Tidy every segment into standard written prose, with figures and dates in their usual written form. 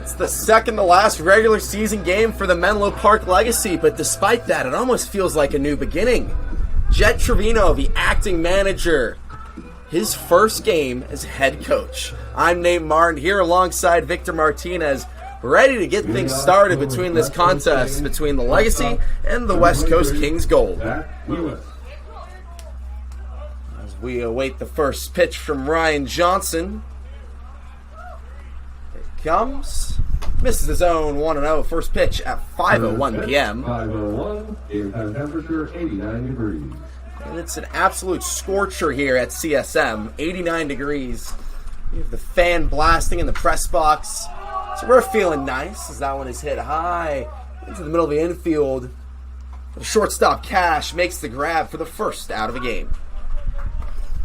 It's the second to last regular season game for the Menlo Park Legacy, but despite that, it almost feels like a new beginning. Jet Trevino, the acting manager, his first game as head coach. I'm Nate Martin here alongside Victor Martinez, ready to get things started between this contest between the Legacy and the West Coast Kings Gold. As we await the first pitch from Ryan Johnson. Comes, misses his own 1-0. First pitch at 5:01 p.m. 5:01, game time temperature 89 degrees. And it's an absolute scorcher here at CSM, 89 degrees. You have the fan blasting in the press box. So we're feeling nice as that one is hit high into the middle of the infield. The shortstop Cash makes the grab for the first out of the game.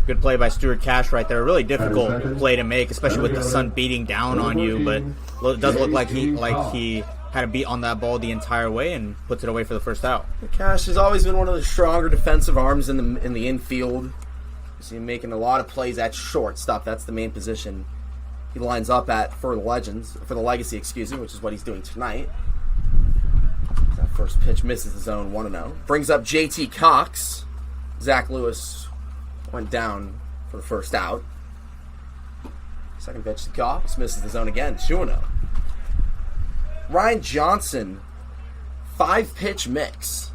Good play by Stuart Cash right there. A really difficult play to make, especially with the sun beating down on you. But it does look like he had a beat on that ball the entire way and puts it away for the first out. Cash has always been one of the stronger defensive arms in the infield. So he's making a lot of plays at shortstop. That's the main position he lines up at for the Legacy, which is what he's doing tonight. That first pitch misses his own 1-0. Brings up JT Cox. Zach Lewis went down for the first out. Second pitch to Cox, misses the zone again, 2-0. Ryan Johnson, 5-pitch mix.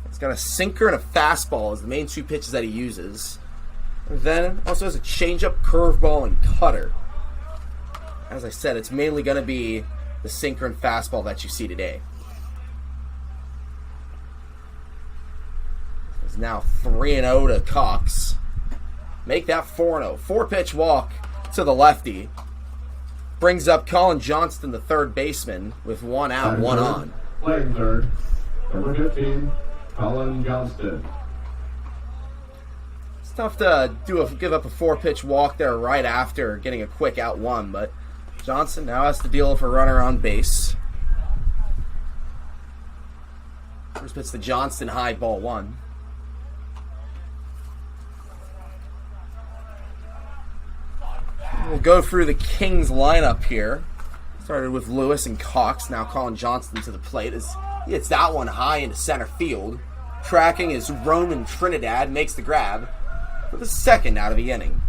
He's got a sinker and a fastball as the main two pitches that he uses. And then also has a changeup, curveball, and cutter. As I said, it's mainly going to be the sinker and fastball that you see today. It's now 3-0 to Cox. Make that 4-0. 4-pitch walk to the lefty. Brings up Colin Johnston, the third baseman, with 1 out, 1 on. Playing third, number 15, Colin Johnston. It's tough to give up a 4-pitch walk there right after getting a quick out 1, but Johnson now has to deal with a runner on base. First pitch to Johnston, high, ball 1. We'll go through the Kings lineup here. Started with Lewis and Cox. Now Colin Johnston to the plate as he hits that one high into center field. Tracking is Roman Trinidad. Makes the grab for the second out of the inning.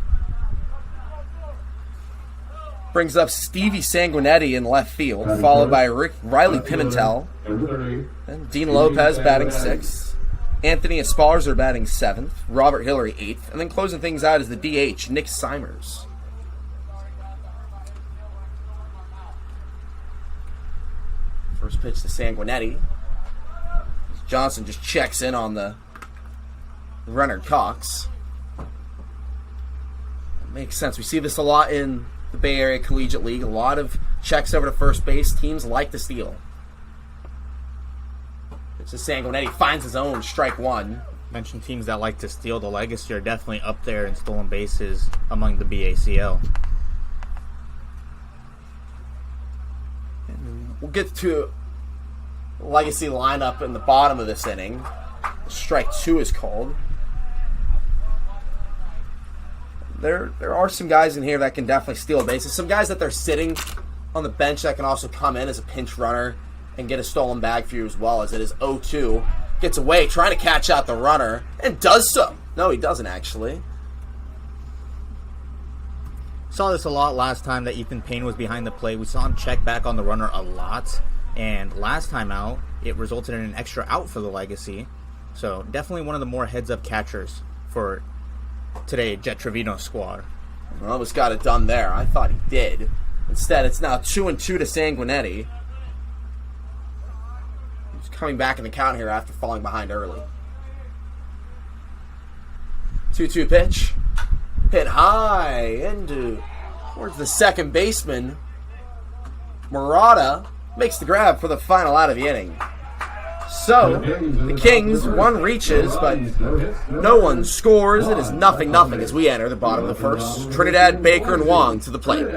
Brings up Stevie Sanguinetti in left field, followed by Riley Pimentel. And Dean Lopez batting 6th. Anthony Esparza batting 7th. Robert Hillary 8th. And then closing things out is the DH, Nick Simers. First pitch to Sanguinetti. Johnson just checks in on the runner Cox. Makes sense. We see this a lot in the Bay Area Collegiate League. A lot of checks over to first base. Teams like to steal. It's just Sanguinetti finds his own, strike 1. Mentioned teams that like to steal. The Legacy are definitely up there in stolen bases among the BACL. We'll get to Legacy lineup in the bottom of this inning. Strike 2 is called. There are some guys in here that can definitely steal bases. Some guys that they're sitting on the bench that can also come in as a pinch runner and get a stolen bag for you as well, as it is 0-2. Gets away, trying to catch out the runner, and does so. No, he doesn't actually. Saw this a lot last time that Ethan Payne was behind the plate. We saw him check back on the runner a lot. And last time out, it resulted in an extra out for the Legacy. So definitely one of the more heads-up catchers for today, Jet Trevino squad. Well, almost got it done there. I thought he did. Instead, it's now 2-2 to Sanguinetti. He's coming back in the count here after falling behind early. 2-2 pitch. Hit high into towards the second baseman. Murata makes the grab for the final out of the inning. So, the Kings, one reaches, but no one scores. It is 0-0 as we enter the bottom of the first. Trinidad, Baker, and Wong to the plate.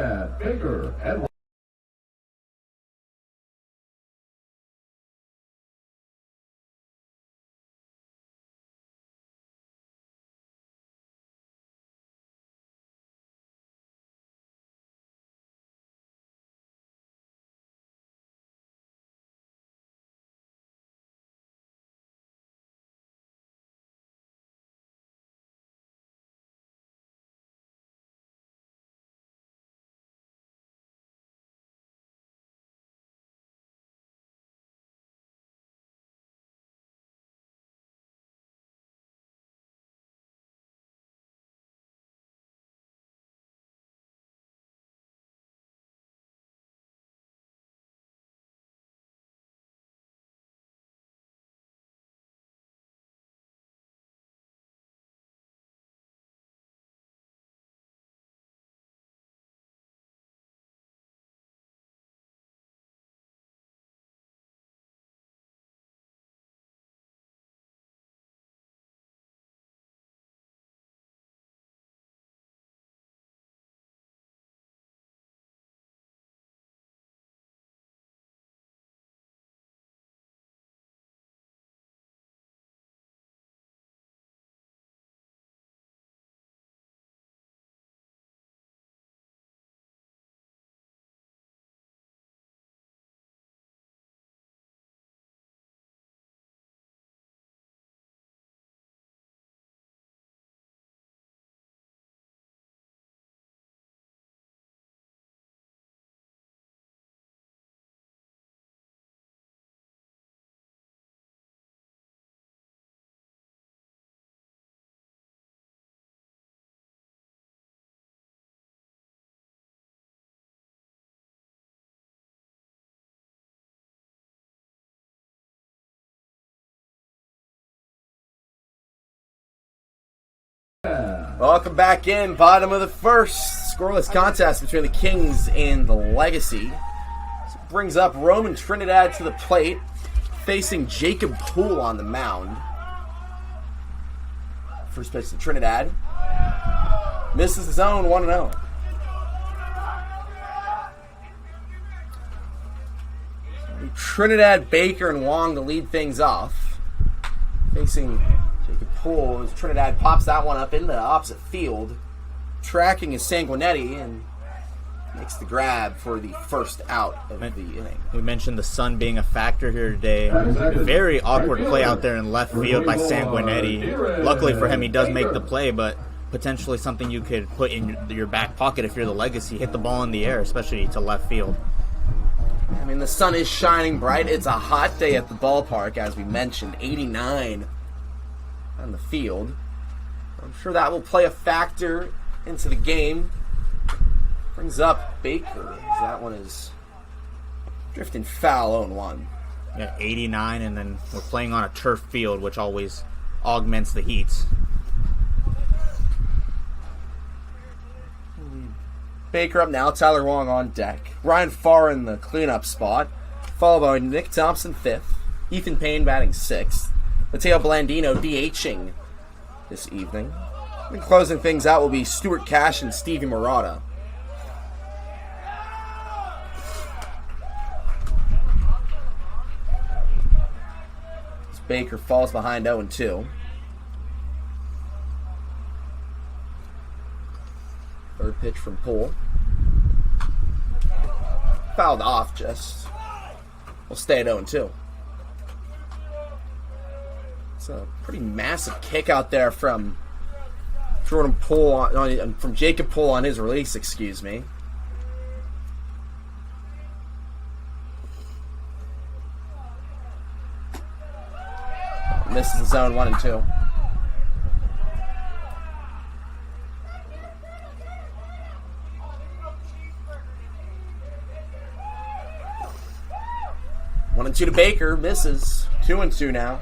Welcome back in. Bottom of the first. Scoreless contest between the Kings and the Legacy. This brings up Roman Trinidad to the plate, facing Jacob Poole on the mound. First pitch to Trinidad. Misses the zone, 1-0. Trinidad, Baker, and Wong to lead things off. Facing Jacob Poole as Trinidad pops that one up in the opposite field. Tracking is Sanguinetti and makes the grab for the first out of the inning. We mentioned the sun being a factor here today. Very awkward play out there in left field by Sanguinetti. Luckily for him, he does make the play, but potentially something you could put in your back pocket if you're the Legacy. Hit the ball in the air, especially to left field. I mean, the sun is shining bright. It's a hot day at the ballpark, as we mentioned. 89 on the field. I'm sure that will play a factor into the game. Brings up Baker. That one is drifting foul, 0-1. Yeah, 89, and then we're playing on a turf field, which always augments the heat. Baker up now, Tyler Wong on deck. Ryan Farr in the cleanup spot, followed by Nick Thompson 5th. Ethan Payne batting 6th. Mateo Blandino DHing this evening. And closing things out will be Stuart Cash and Stevie Murata. As Baker falls behind 0-2. Third pitch from Poole. Fouled off just. We'll stay at 0-2. It's a pretty massive kick out there from Jordan Poole, from Jacob Poole on his release, excuse me. Misses the zone 1-2. One and two to Baker, misses. 2-2 now.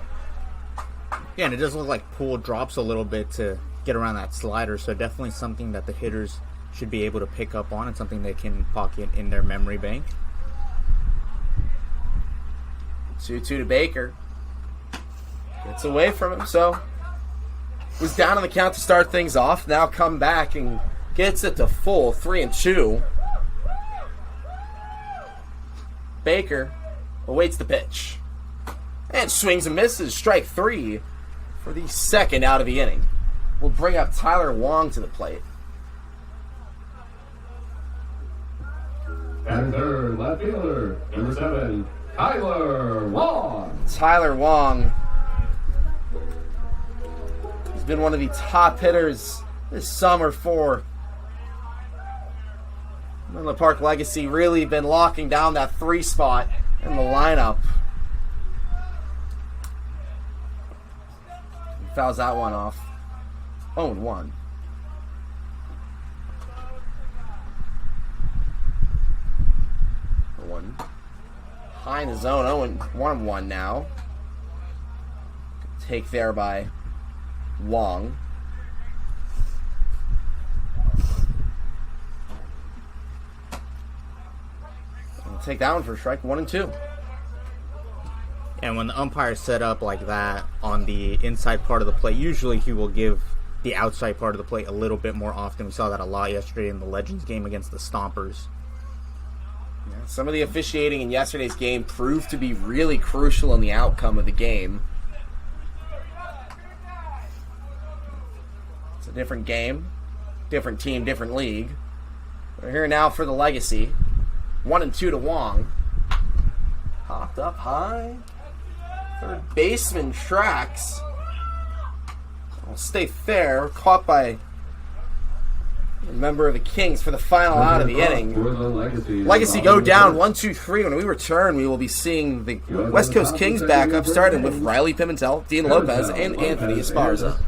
Yeah, and it does look like Poole drops a little bit to get around that slider, so definitely something that the hitters should be able to pick up on and something they can pocket in their memory bank. 2-2 to Baker. Gets away from him, so was down on the count to start things off. Now come back and gets it to full 3-2. Baker awaits the pitch and swings and misses. Strike 3 for the second out of the inning. We'll bring up Tyler Wong to the plate. And third, left fielder, number 7, Tyler Wong. Tyler Wong has been one of the top hitters this summer for Menlo Park Legacy. Really been locking down that 3 spot in the lineup. He fouls that one off. 0-1. High in the zone. 1-1 now. Take there by Wong. Take that one for a strike. 1-2. And when the umpire set up like that on the inside part of the plate, usually he will give the outside part of the plate a little bit more often. We saw that a lot yesterday in the Legends game against the Stompers. Yeah, some of the officiating in yesterday's game proved to be really crucial in the outcome of the game. It's a different game, different team, different league. We're here now for the Legacy. 1-2 to Wong. Popped up high. Third baseman tracks. Will stay fair. Caught by a member of the Kings for the final out of the inning. Legacy go down 1-2-3. When we return, we will be seeing the West Coast Kings back up, starting with Riley Pimentel, Dean Lopez, and Anthony Esparza.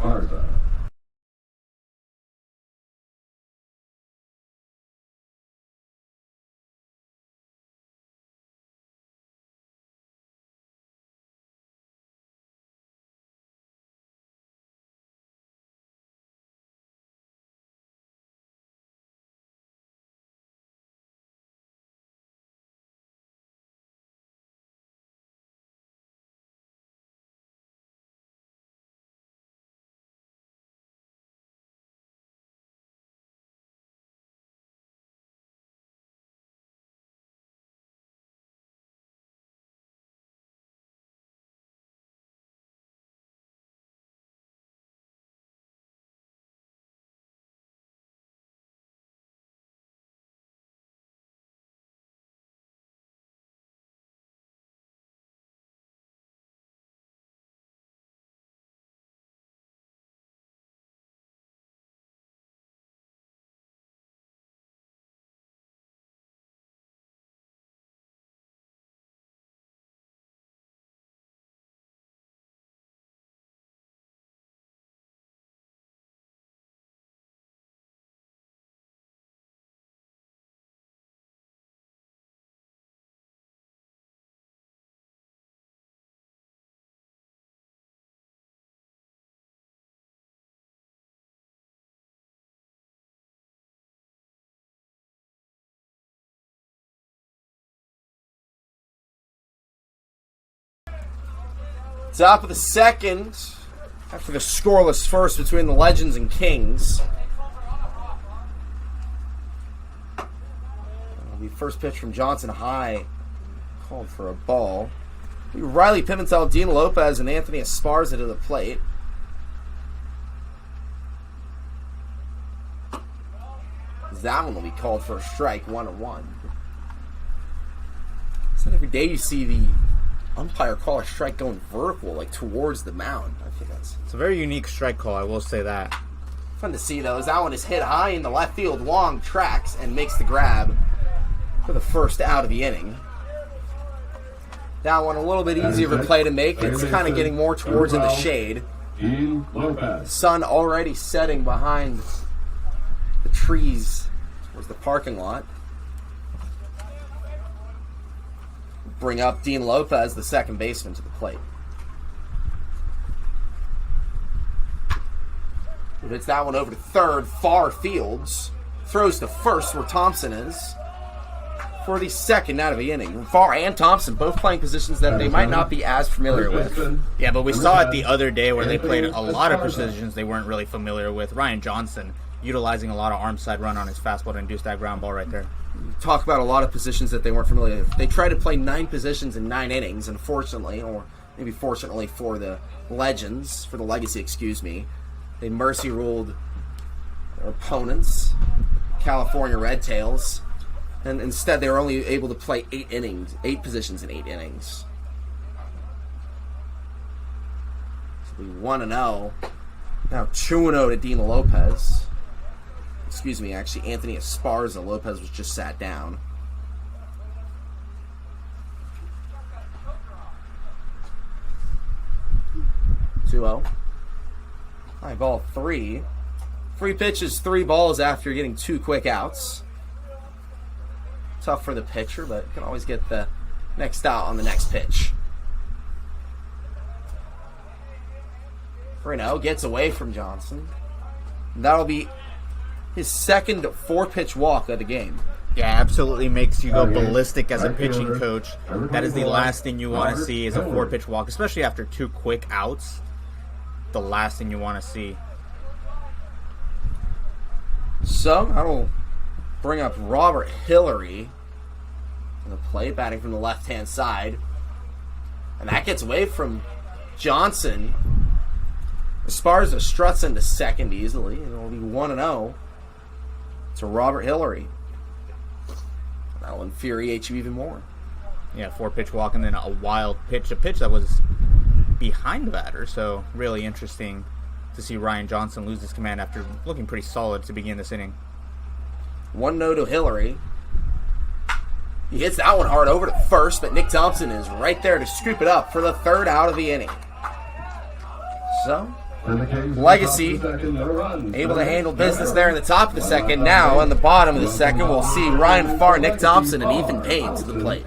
Top of the second, after the scoreless first between the Legends and Kings. The first pitch from Johnson high, called for a ball. Riley Pimentel, Dean Lopez, and Anthony Esparza to the plate. That one will be called for a strike, 1-1. It's not every day you see the umpire call a strike going vertical, like towards the mound. I think It's a very unique strike call, I will say that. fun to see, though, as that one is hit high in the left field, long tracks, and makes the grab for the first out of the inning. That one a little bit easier of a play to make. It's kind of getting more towards in the shade. Dean Lopez. Sun already setting behind the trees towards the parking lot. Bring up Dean Lopez, the second baseman, to the plate. He hits that one over to third, far fields. Throws to first, where Thompson is, for the second out of the inning. Farr and Thompson both playing positions that they might not be as familiar with. Yeah, but we saw it the other day where they played a lot of positions they weren't really familiar with. Ryan Johnson utilizing a lot of arm side run on his fastball to induce that ground ball right there. Talk about a lot of positions that they weren't familiar with. They tried to play 9 positions in 9 innings, unfortunately, or maybe fortunately for the Legends, for the Legacy, excuse me. They mercy ruled their opponents, California Red Tails, and instead they were only able to play 8 positions in 8 innings. So we 1-0. Now 2-0 to Dean Lopez. Excuse me, actually, Anthony Esparza. Lopez was just sat down. (2-0). High ball 3. 3 pitches, 3 balls after getting 2 quick outs. Tough for the pitcher, but can always get the next out on the next pitch. 3-0 gets away from Johnson. That'll be his second 4-pitch walk of the game. Yeah, absolutely makes you go ballistic as a pitching coach. That is the last thing you want to see is a 4-pitch walk, especially after 2 quick outs. The last thing you want to see. So, that'll bring up Robert Hillary in the play, batting from the left-hand side. And that gets away from Johnson. Esparza struts into second easily, and it'll be 1-0 to Robert Hillary. That'll infuriate you even more. Yeah, 4-pitch walk and then a wild pitch. A pitch that was behind the batter, so really interesting to see Ryan Johnson lose his command after looking pretty solid to begin this inning. 1-0 to Hillary. He hits that one hard over to first, but Nick Thompson is right there to scoop it up for the third out of the inning. So, Legacy able to handle business there in the top of the second. Now, in the bottom of the second, we'll see Ryan Farr, Nick Thompson, and Ethan Payne to the plate.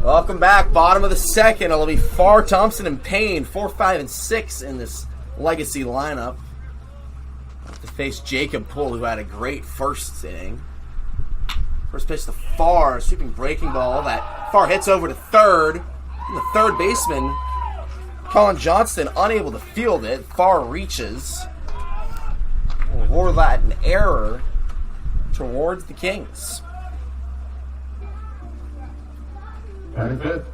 Welcome back. Bottom of the second. It'll be Farr, Thompson, and Payne. 4, 5, and 6 in this legacy lineup. To face Jacob Poole, who had a great first inning. First pitch to Farr, sweeping breaking ball that Farr hits over to third. And the third baseman, Colin Johnston, unable to field it. Farr reaches. Or that an error towards the Kings. Batting fifth,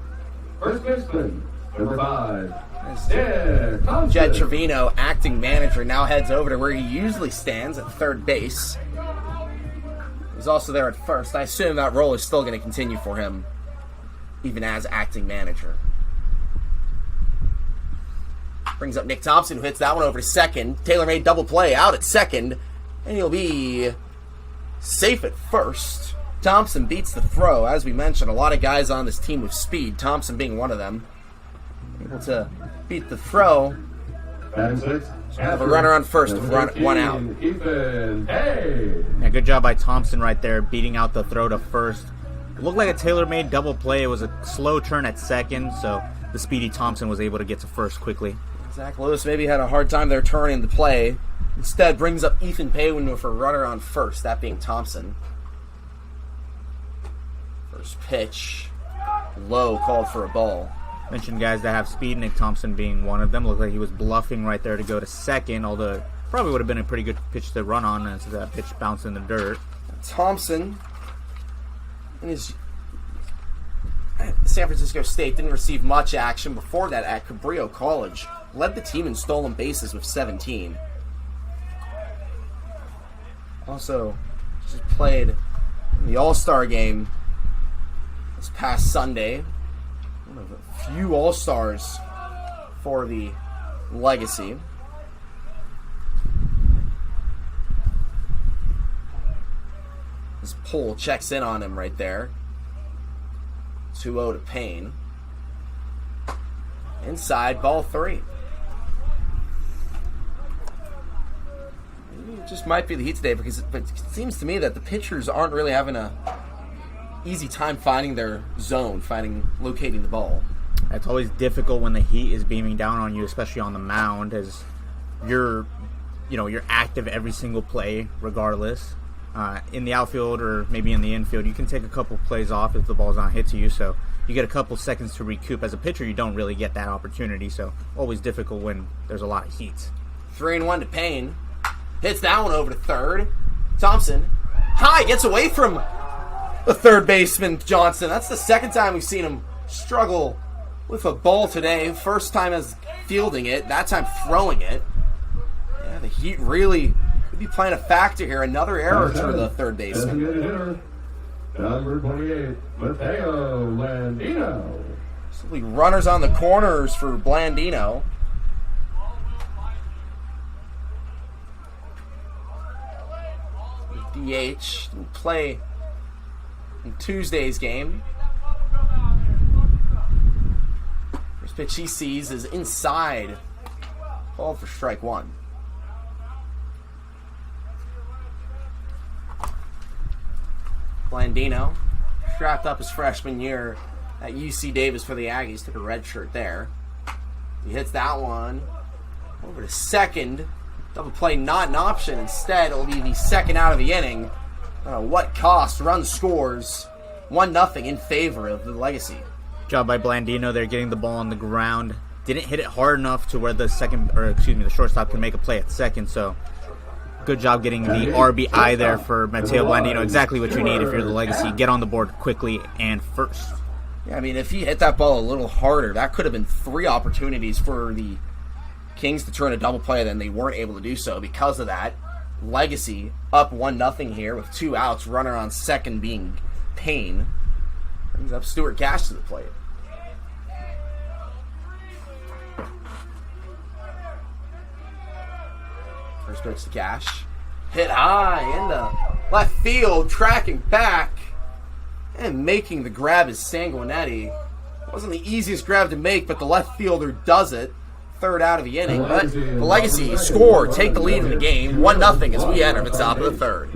first baseman, number 5. Jed Thompson. Jed Trevino, acting manager, now heads over to where he usually stands at third base. He's also there at first. I assume that role is still going to continue for him, even as acting manager. Brings up Nick Thompson, who hits that one over to second. Taylor-made double play out at second, and he'll be safe at first. Thompson beats the throw. As we mentioned, a lot of guys on this team with speed, Thompson being one of them. Able to beat the throw. Batting sixth, Have a runner on first with one out. Ethan Hay. Yeah, good job by Thompson right there, beating out the throw to first. It looked like a tailor-made double play. It was a slow turn at second, so the speedy Thompson was able to get to first quickly. Zach Lewis maybe had a hard time there turning the play. Instead, brings up Ethan Paywin with a runner on first, that being Thompson. First pitch, low, called for a ball. Mentioned guys that have speed, Nick Thompson being one of them. Looked like he was bluffing right there to go to second, although probably would have been a pretty good pitch to run on as that pitch bounced in the dirt. Thompson, in his San Francisco State, didn't receive much action before that at Cabrillo College. Led the team in stolen bases with 17. Also, just played in the All-Star game this past Sunday. One of a few All-Stars for the Legacy. This Poole checks in on him right there. 2-0 to Payne. Inside, ball 3. It just might be the heat today because it seems to me that the pitchers aren't really having a easy time finding their zone, locating the ball. It's always difficult when the heat is beaming down on you, especially on the mound, as you're active every single play regardless. In the outfield or maybe in the infield, you can take a couple plays off if the ball's not hit to you, so you get a couple seconds to recoup. As a pitcher, you don't really get that opportunity, so always difficult when there's a lot of heat. 3-1 to Payne. Hits that one over to third. Thompson, high, gets away from the third baseman, Johnson. That's the second time we've seen him struggle with a ball today. First time as fielding it, that time throwing it. Yeah, the heat really could be playing a factor here. Another error to the third baseman. Designated hitter, number 28, Mateo Blandino. Simply runners on the corners for Blandino. DH didn't play in Tuesday's game. First pitch he sees is inside. Called for strike 1. Blandino strapped up his freshman year at UC Davis for the Aggies. Took a red shirt there. He hits that one over to second. Double play not an option. Instead, it'll be the second out of the inning. What cost? Run scores. 1-0 in favor of the Legacy. Job by Blandino there, getting the ball on the ground. Didn't hit it hard enough to where the shortstop can make a play at second. So, good job getting the RBI there for Mateo Blandino. Exactly what you need if you're the Legacy. Get on the board quickly and first. Yeah, I mean, if he hit that ball a little harder, that could have been 3 opportunities for the Kings to turn a double play, then they weren't able to do so. Because of that, Legacy up 1-0 here with 2 outs. Runner on second being Payne. Brings up Stuart Cash to the plate. First pitch to Cash. Hit high into left field, tracking back and making the grab is Sanguinetti. Wasn't the easiest grab to make, but the left fielder does it. Third out of the inning, but the Legacy score, take the lead in the game, 1-0 as we enter the top of the third.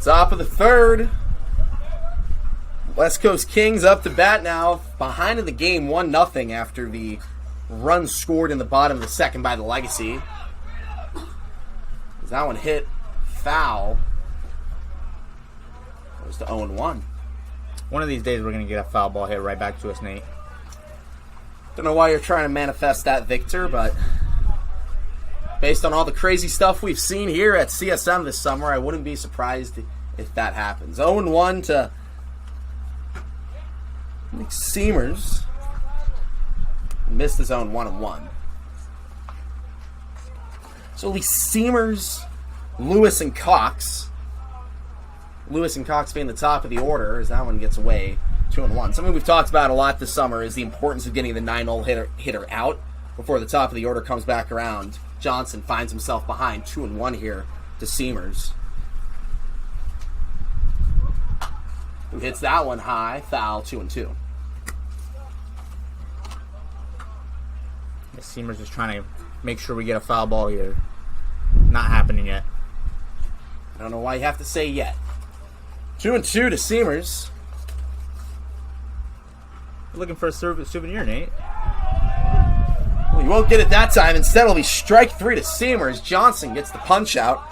Top of the third. West Coast Kings up to bat now. Behind in the game 1-0 after the run scored in the bottom of the second by the Legacy. That one hit foul. Goes to 0-1. One of these days we're going to get a foul ball hit right back to us, Nate. Don't know why you're trying to manifest that, Victor, but based on all the crazy stuff we've seen here at CSM this summer, I wouldn't be surprised if that happens. 0-1 to Nick Seamers. Missed his own 1-1. So Lee Seamers, Lewis, and Cox. Lewis and Cox being the top of the order as that one gets away 2-1. Something we've talked about a lot this summer is the importance of getting the 9-hole hitter out before the top of the order comes back around. Johnson finds himself behind 2-1 here to Seamers, who hits that one high, foul, 2-2. Seamers is trying to make sure we get a foul ball here. Not happening yet. I don't know why you have to say yet. 2-2 to Seamers. You're looking for a souvenir, Nate. Well, you won't get it that time. Instead, it'll be strike 3 to Seamers. Johnson gets the punch out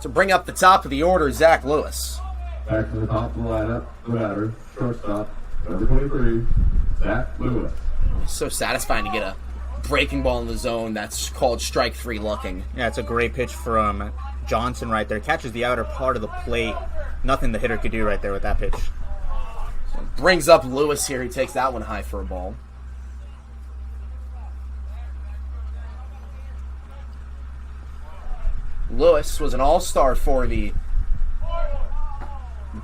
to bring up the top of the order, Zach Lewis. Back to the top of the lineup, the batter, shortstop, number 23, Zach Lewis. It's so satisfying to get a breaking ball in the zone that's called strike 3 looking. Yeah, it's a great pitch from Johnson right there. Catches the outer part of the plate. Nothing the hitter could do right there with that pitch. Brings up Lewis here. He takes that one high for a ball. Lewis was an all-star for the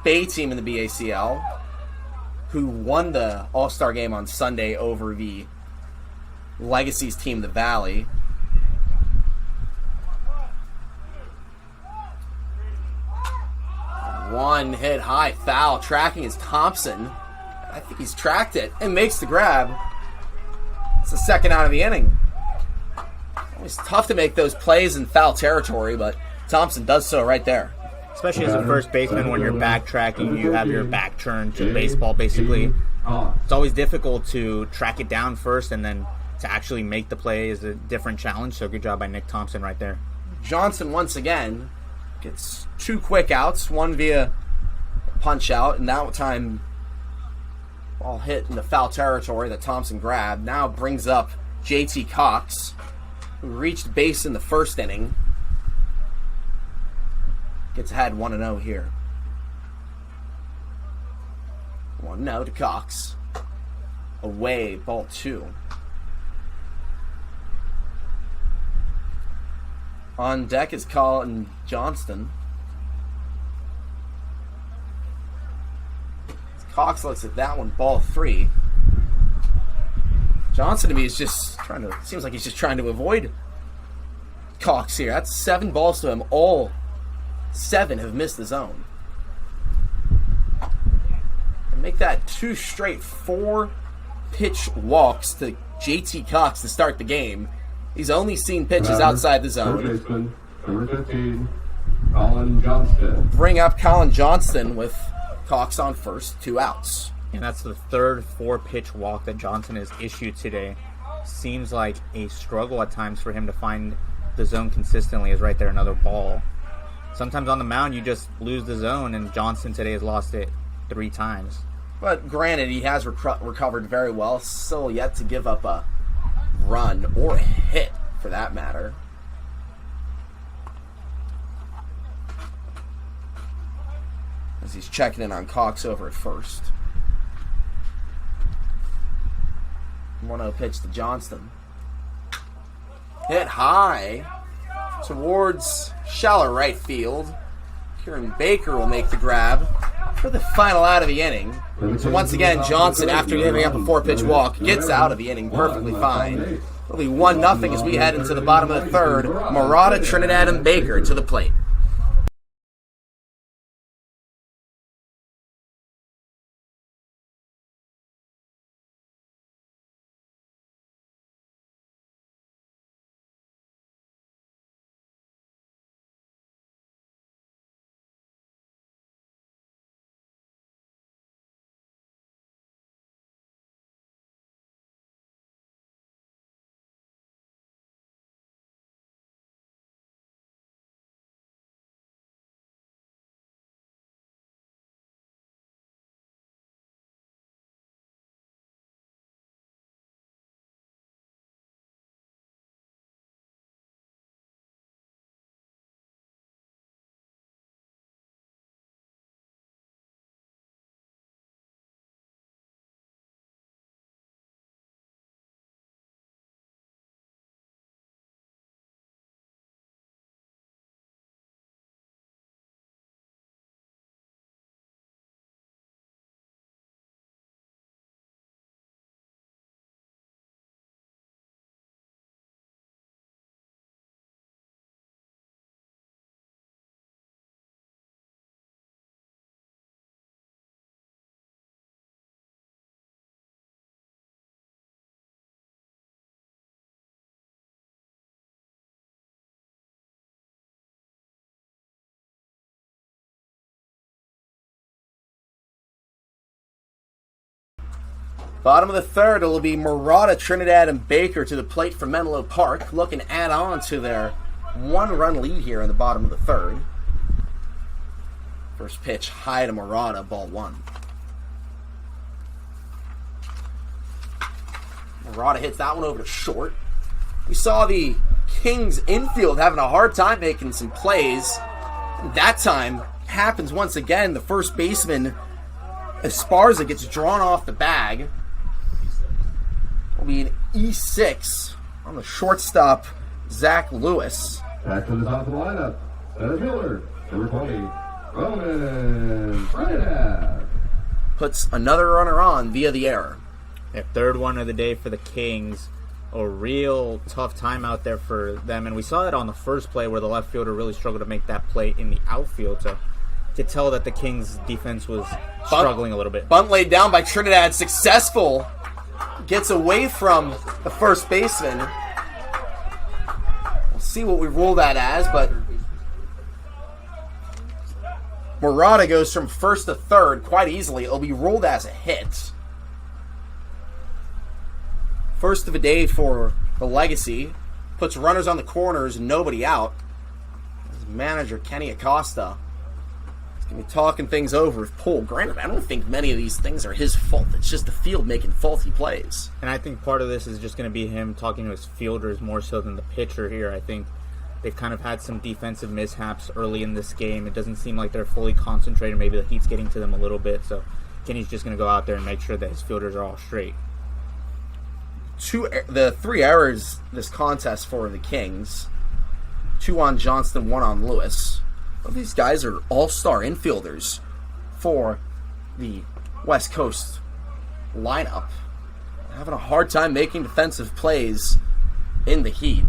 Bay team in the BACL, who won the all-star game on Sunday over the Legacy's team, the Valley. One hit high foul. Tracking is Thompson. I think he's tracked it and makes the grab. It's the second out of the inning. It's tough to make those plays in foul territory, but Thompson does so right there. Especially as a first baseman, when you're backtracking, you have your back turned to baseball, basically. It's always difficult to track it down first, and then to actually make the play is a different challenge. So good job by Nick Thompson right there. Johnson once again gets 2 quick outs, one via punch out, and that time ball hit in the foul territory that Thompson grabbed. Now brings up JT Cox, who reached base in the first inning. Gets ahead 1-0 here. 1-0 to Cox. Away, ball 2. On deck is Colin Johnston. Cox looks at that one, ball 3. Johnson to me is just seems like he's just trying to avoid Cox here. That's 7 balls to him. All 7 have missed the zone. And make that 2 straight 4-pitch walks to JT Cox to start the game. He's only seen pitches outside the zone. Baseman, number 15, Colin Johnston. Bring up Colin Johnston with Cox on first, 2 outs. And that's the third 4-pitch walk that Johnson has issued today. Seems like a struggle at times for him to find the zone consistently. Is right there, another ball. Sometimes on the mound you just lose the zone, and Johnson today has lost it 3 times. But granted, he has recovered very well. Still yet to give up a run or a hit, for that matter. As he's checking in on Cox over at first. 1-0 pitch to Johnston. Hit high towards shallow right field. Kieran Baker will make the grab for the final out of the inning. So once again, Johnson, after giving up a 4-pitch walk, gets out of the inning perfectly fine. It'll be 1-0 as we head into the bottom of the third. Murata, Trinidad, and Baker to the plate. Bottom of the third, it'll be Murata, Trinidad, and Baker to the plate from Menlo Park, looking to add on to their 1-run lead here in the bottom of the third. First pitch, high to Murata, ball 1. Murata hits that one over to short. We saw the Kings infield having a hard time making some plays. That time happens once again. The first baseman, Esparza, gets drawn off the bag. It'll be an E6 on the shortstop, Zach Lewis. Back to the top of the lineup. Center fielder, number 20, Roman Trinidad. Puts another runner on via the error. Their third one of the day for the Kings. A real tough time out there for them. And we saw that on the first play where the left fielder really struggled to make that play in the outfield. So to tell that the Kings defense was struggling a little bit. Bunt laid down by Trinidad. Successful. Gets away from the first baseman. We'll see what we rule that as, but Murata goes from first to third quite easily. It'll be ruled as a hit. First of a day for the Legacy. Puts runners on the corners, nobody out. His manager, Kenny Acosta, is going to be talking things over with Poole. Granted, I don't think many of these things are his fault. It's just the field making faulty plays. And I think part of this is just going to be him talking to his fielders more so than the pitcher here. I think they've kind of had some defensive mishaps early in this game. It doesn't seem like they're fully concentrated. Maybe the heat's getting to them a little bit. So Kenny's just going to go out there and make sure that his fielders are all straight. The 3 errors this contest for the Kings. 2 on Johnston, 1 on Lewis. Both these guys are all-star infielders for the West Coast lineup. Having a hard time making defensive plays in the heat.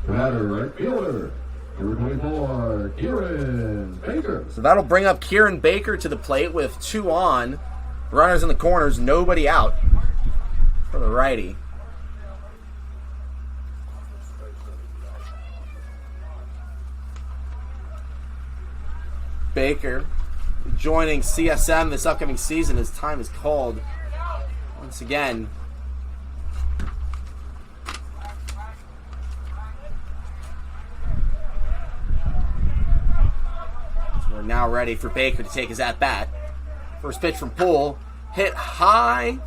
Batter, right fielder, number 24, Kieran Baker. So that'll bring up Kieran Baker to the plate with 2 on. Runners in the corners, nobody out for the righty. Baker joining CSM this upcoming season as time is called once again. So we're now ready for Baker to take his at-bat. First pitch from Poole, hit high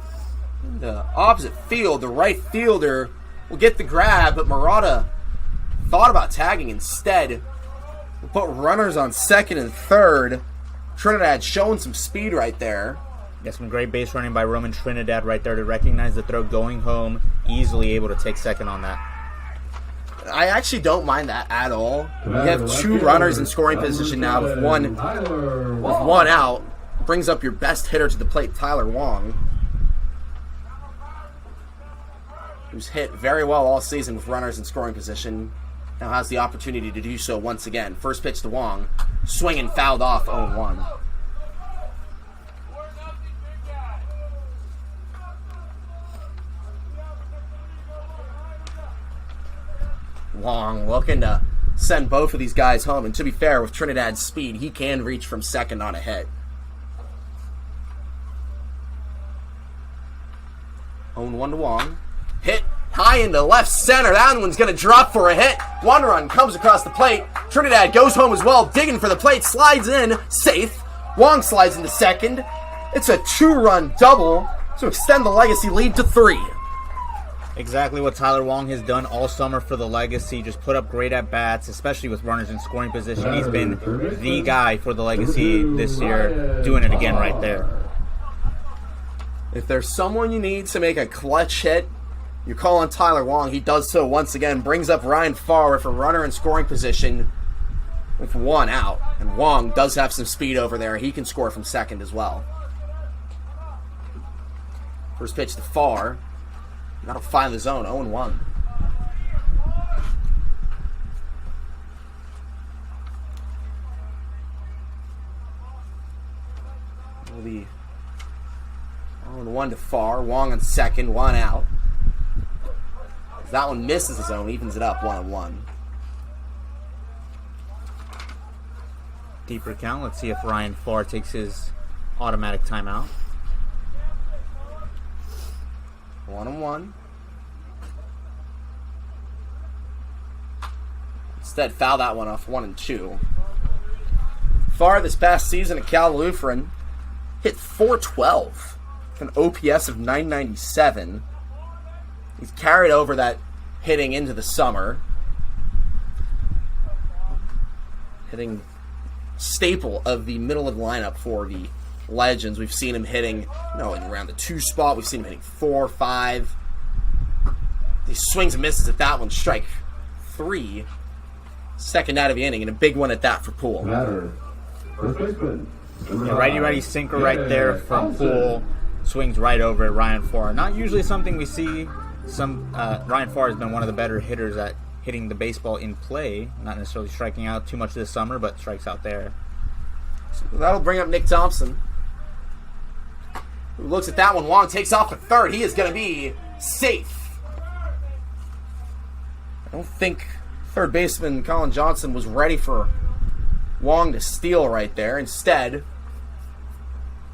in the opposite field. The right fielder will get the grab, but Murata thought about tagging instead. We'll put runners on second and third. Trinidad showing some speed right there. Got some great base running by Roman Trinidad right there to recognize the throw going home. Easily able to take second on that. I actually don't mind that at all. We have 2 runners in scoring position now with one out. Brings up your best hitter to the plate, Tyler Wong, who's hit very well all season with runners in scoring position. Now has the opportunity to do so once again. First pitch to Wong. Swinging, fouled off, 0-1. Wong looking to send both of these guys home. And to be fair, with Trinidad's speed, he can reach from second on a hit. 0-1 to Wong. Hit high into left center. That one's going to drop for a hit. 1 run comes across the plate. Trinidad goes home as well, digging for the plate, slides in, safe. Wong slides into second. It's a 2-run double to extend the Legacy lead to 3. Exactly what Tyler Wong has done all summer for the Legacy. Just put up great at-bats, especially with runners in scoring position. He's been the guy for the Legacy this year, doing it again right there. If there's someone you need to make a clutch hit, you call on Tyler Wong. He does so once again. Brings up Ryan Farr with a runner in scoring position with 1 out. And Wong does have some speed over there. He can score from second as well. First pitch to Farr. That'll find the zone. 0-1. Will be 0-1 to Farr. Wong on second. 1 out. That one misses the zone, evens it up 1-1. Deeper count. Let's see if Ryan Farr takes his automatic timeout. 1-1. Instead, foul that one off 1-2. Far this past season at Cal Lutheran, hit .412, an OPS of 997. He's carried over that hitting into the summer. Hitting staple of the middle of the lineup for the Legends. We've seen him hitting, in around the 2 spot. We've seen him hitting 4, 5. He swings and misses at that one. Strike 3. Second out of the inning, and a big one at that for Poole. Batter, first baseman. Righty sinker right there from Poole. Swings right over at Ryan Farr. Not usually something we see. Ryan Farr has been one of the better hitters at hitting the baseball in play. Not necessarily striking out too much this summer, but strikes out there. So that'll bring up Nick Thompson, who looks at that one. Wong takes off to third. He is going to be safe. I don't think third baseman Colin Johnson was ready for Wong to steal right there. Instead,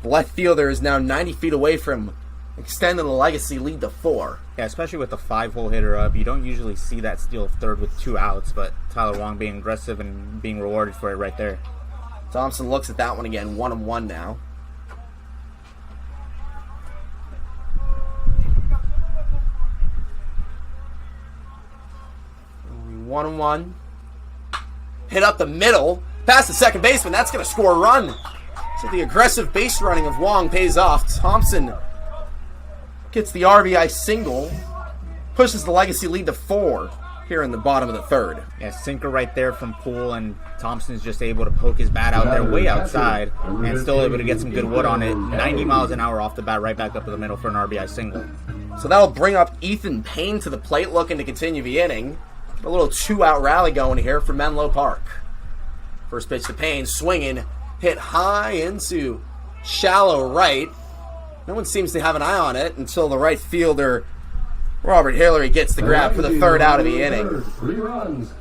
the left fielder is now 90 feet away from extending the legacy lead to 4. Yeah, especially with the 5-hole hitter up. You don't usually see that steal of third with 2 outs, but Tyler Wong being aggressive and being rewarded for it right there. Thompson looks at that one again, 1-1 now. One. Hit up the middle, past the second baseman. That's going to score a run. So the aggressive base running of Wong pays off. Thompson gets the RBI single, pushes the legacy lead to 4 here in the bottom of the third. Yeah, sinker right there from Poole, and Thompson's just able to poke his bat out there way outside and still able to get some good wood on it. 90 miles an hour off the bat, right back up to the middle for an RBI single. So that'll bring up Ethan Payne to the plate, looking to continue the inning. A little 2-out rally going here for Menlo Park. First pitch to Payne, swinging, hit high into shallow right. No one seems to have an eye on it until the right fielder, Robert Hillary, gets the grab for the third out of the inning.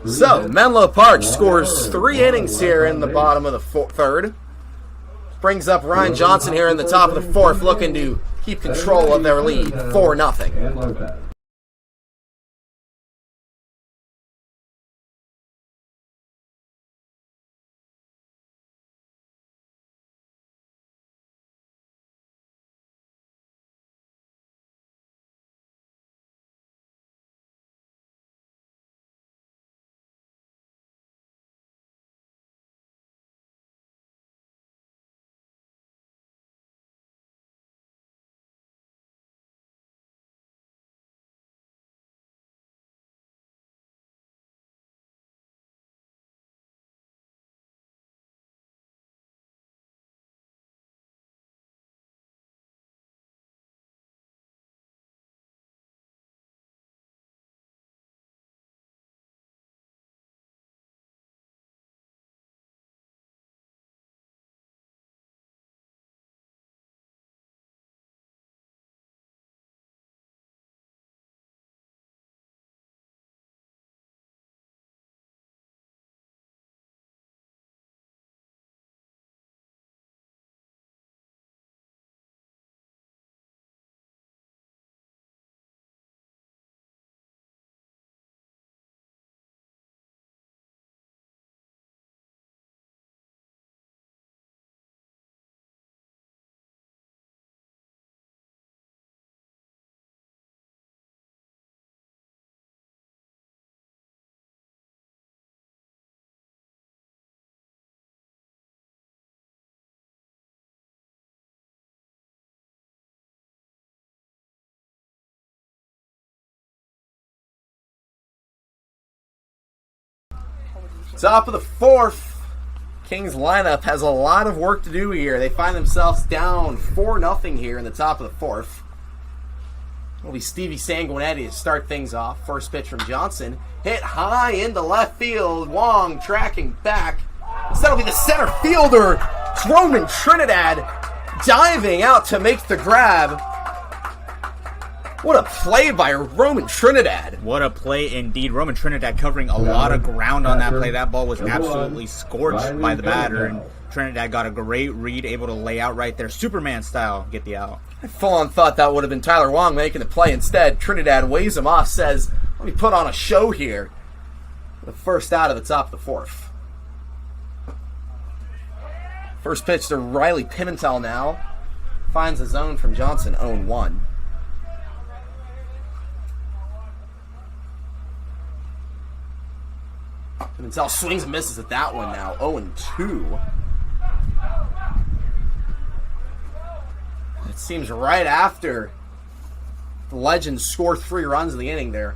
So, Menlo Park scores 3 innings here in the bottom of the third. Brings up Ryan Johnson here in the top of the 4th, looking to keep control of their lead, 4-0. Top of the 4th, Kings lineup has a lot of work to do here. They find themselves down 4-0 here in the top of the 4th. It'll be Stevie Sanguinetti to start things off. First pitch from Johnson. Hit high into left field. Wong tracking back. That'll be the center fielder, Roman Trinidad, diving out to make the grab. What a play by Roman Trinidad. What a play indeed. Roman Trinidad covering a lot of ground on that play. That ball was absolutely scorched by the batter, and Trinidad got a great read, able to lay out right there, Superman style, get the out. I full-on thought that would have been Tyler Wong making the play. Instead, Trinidad waves him off, says, let me put on a show here. The first out of the top of the fourth. First pitch to Riley Pimentel now. Finds the zone from Johnson, 0-1. Pimentel swings and misses at that one now, 0-2. It seems right after the Legends score 3 runs in the inning there.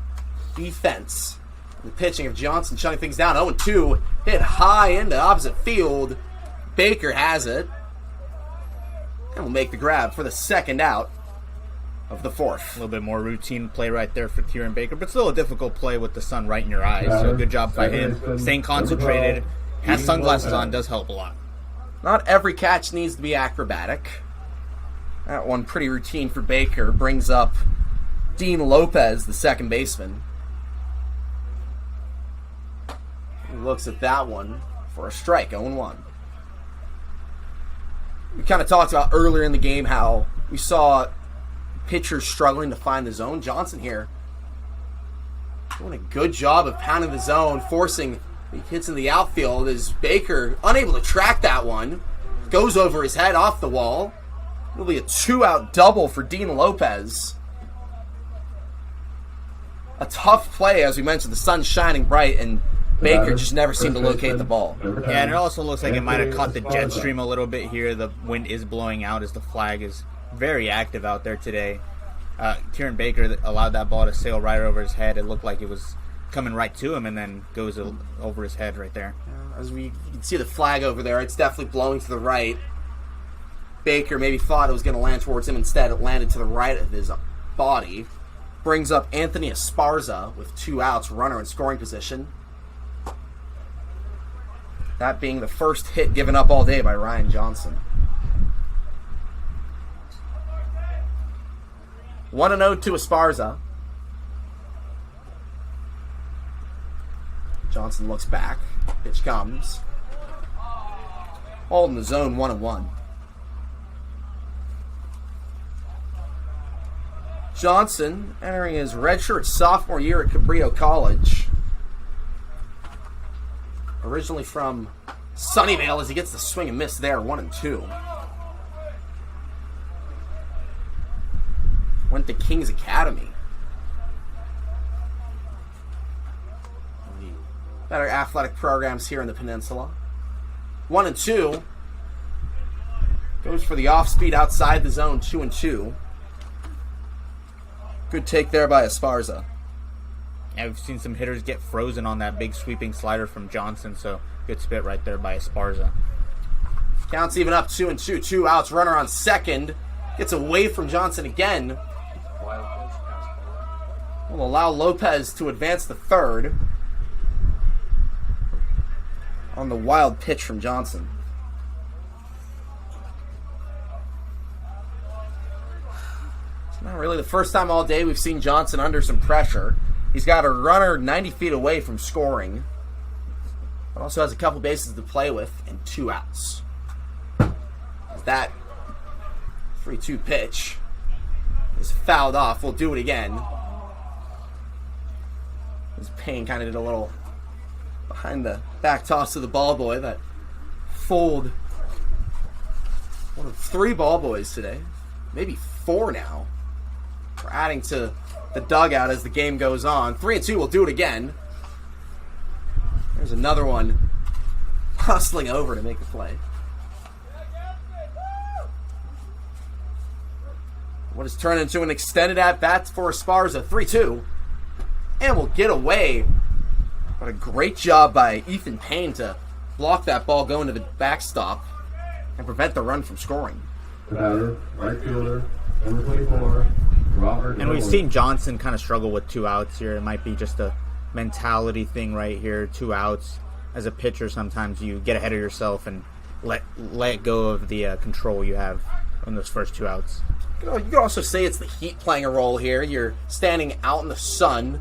Defense. The pitching of Johnson shutting things down. 0-2. Hit high into opposite field. Baker has it. And will make the grab for the second out of the fourth. A little bit more routine play right there for Kieran Baker, but still a difficult play with the sun right in your eyes. So good job by him. Staying concentrated. Has sunglasses on, does help a lot. Not every catch needs to be acrobatic. That one pretty routine for Baker. Brings up Dean Lopez, the second baseman. He looks at that one for a strike, 0-1. We kind of talked about earlier in the game how we saw pitchers struggling to find the zone. Johnson here doing a good job of pounding the zone, forcing the hits in the outfield as Baker unable to track that one. Goes over his head off the wall. It'll be a 2-out double for Dean Lopez. A tough play, as we mentioned. The sun's shining bright, and Baker just never seemed to locate the ball. Yeah, and it also looks like it might have caught the jet stream a little bit here. The wind is blowing out as the flag is very active out there today. Kieran Baker allowed that ball to sail right over his head. It looked like it was coming right to him and then goes over his head right there. As you can see the flag over there, it's definitely blowing to the right. Baker maybe thought it was going to land towards him. Instead, it landed to the right of his body. Brings up Anthony Esparza with 2 outs, runner in scoring position. That being the first hit given up all day by Ryan Johnson. 1-0 to Esparza. Johnson looks back. Pitch comes. Holding the zone, 1-1. Johnson entering his redshirt sophomore year at Cabrillo College. Originally from Sunnyvale, as he gets the swing and miss there, 1-2. Went to King's Academy. Better athletic programs here in the peninsula. 1-2. Goes for the off-speed outside the zone, 2-2. Good take there by Esparza. Yeah, we've seen some hitters get frozen on that big sweeping slider from Johnson, so good spit right there by Esparza. Counts even up, 2-2. 2 outs, runner on second. Gets away from Johnson again. Will allow Lopez to advance to third. On the wild pitch from Johnson. It's not really the first time all day we've seen Johnson under some pressure. He's got a runner 90 feet away from scoring, but also has a couple bases to play with and 2 outs. That 3-2 pitch is fouled off. We'll do it again. As Payne kind of did a little behind the back toss to the ball boy that fooled one of 3 ball boys today. Maybe 4 now. We're adding to the dugout as the game goes on. 3-2, we'll do it again. There's another one hustling over to make the play. What has turned into an extended at-bat for Esparza. 3-2. And we'll get away. What a great job by Ethan Payne to block that ball going to the backstop and prevent the run from scoring. Batter, right fielder, number 24, Robert. And we've seen Johnson kind of struggle with 2 outs here. It might be just a mentality thing right here. 2 outs. As a pitcher, sometimes you get ahead of yourself and let go of the control you have on those first 2 outs. You could also say it's the heat playing a role here. You're standing out in the sun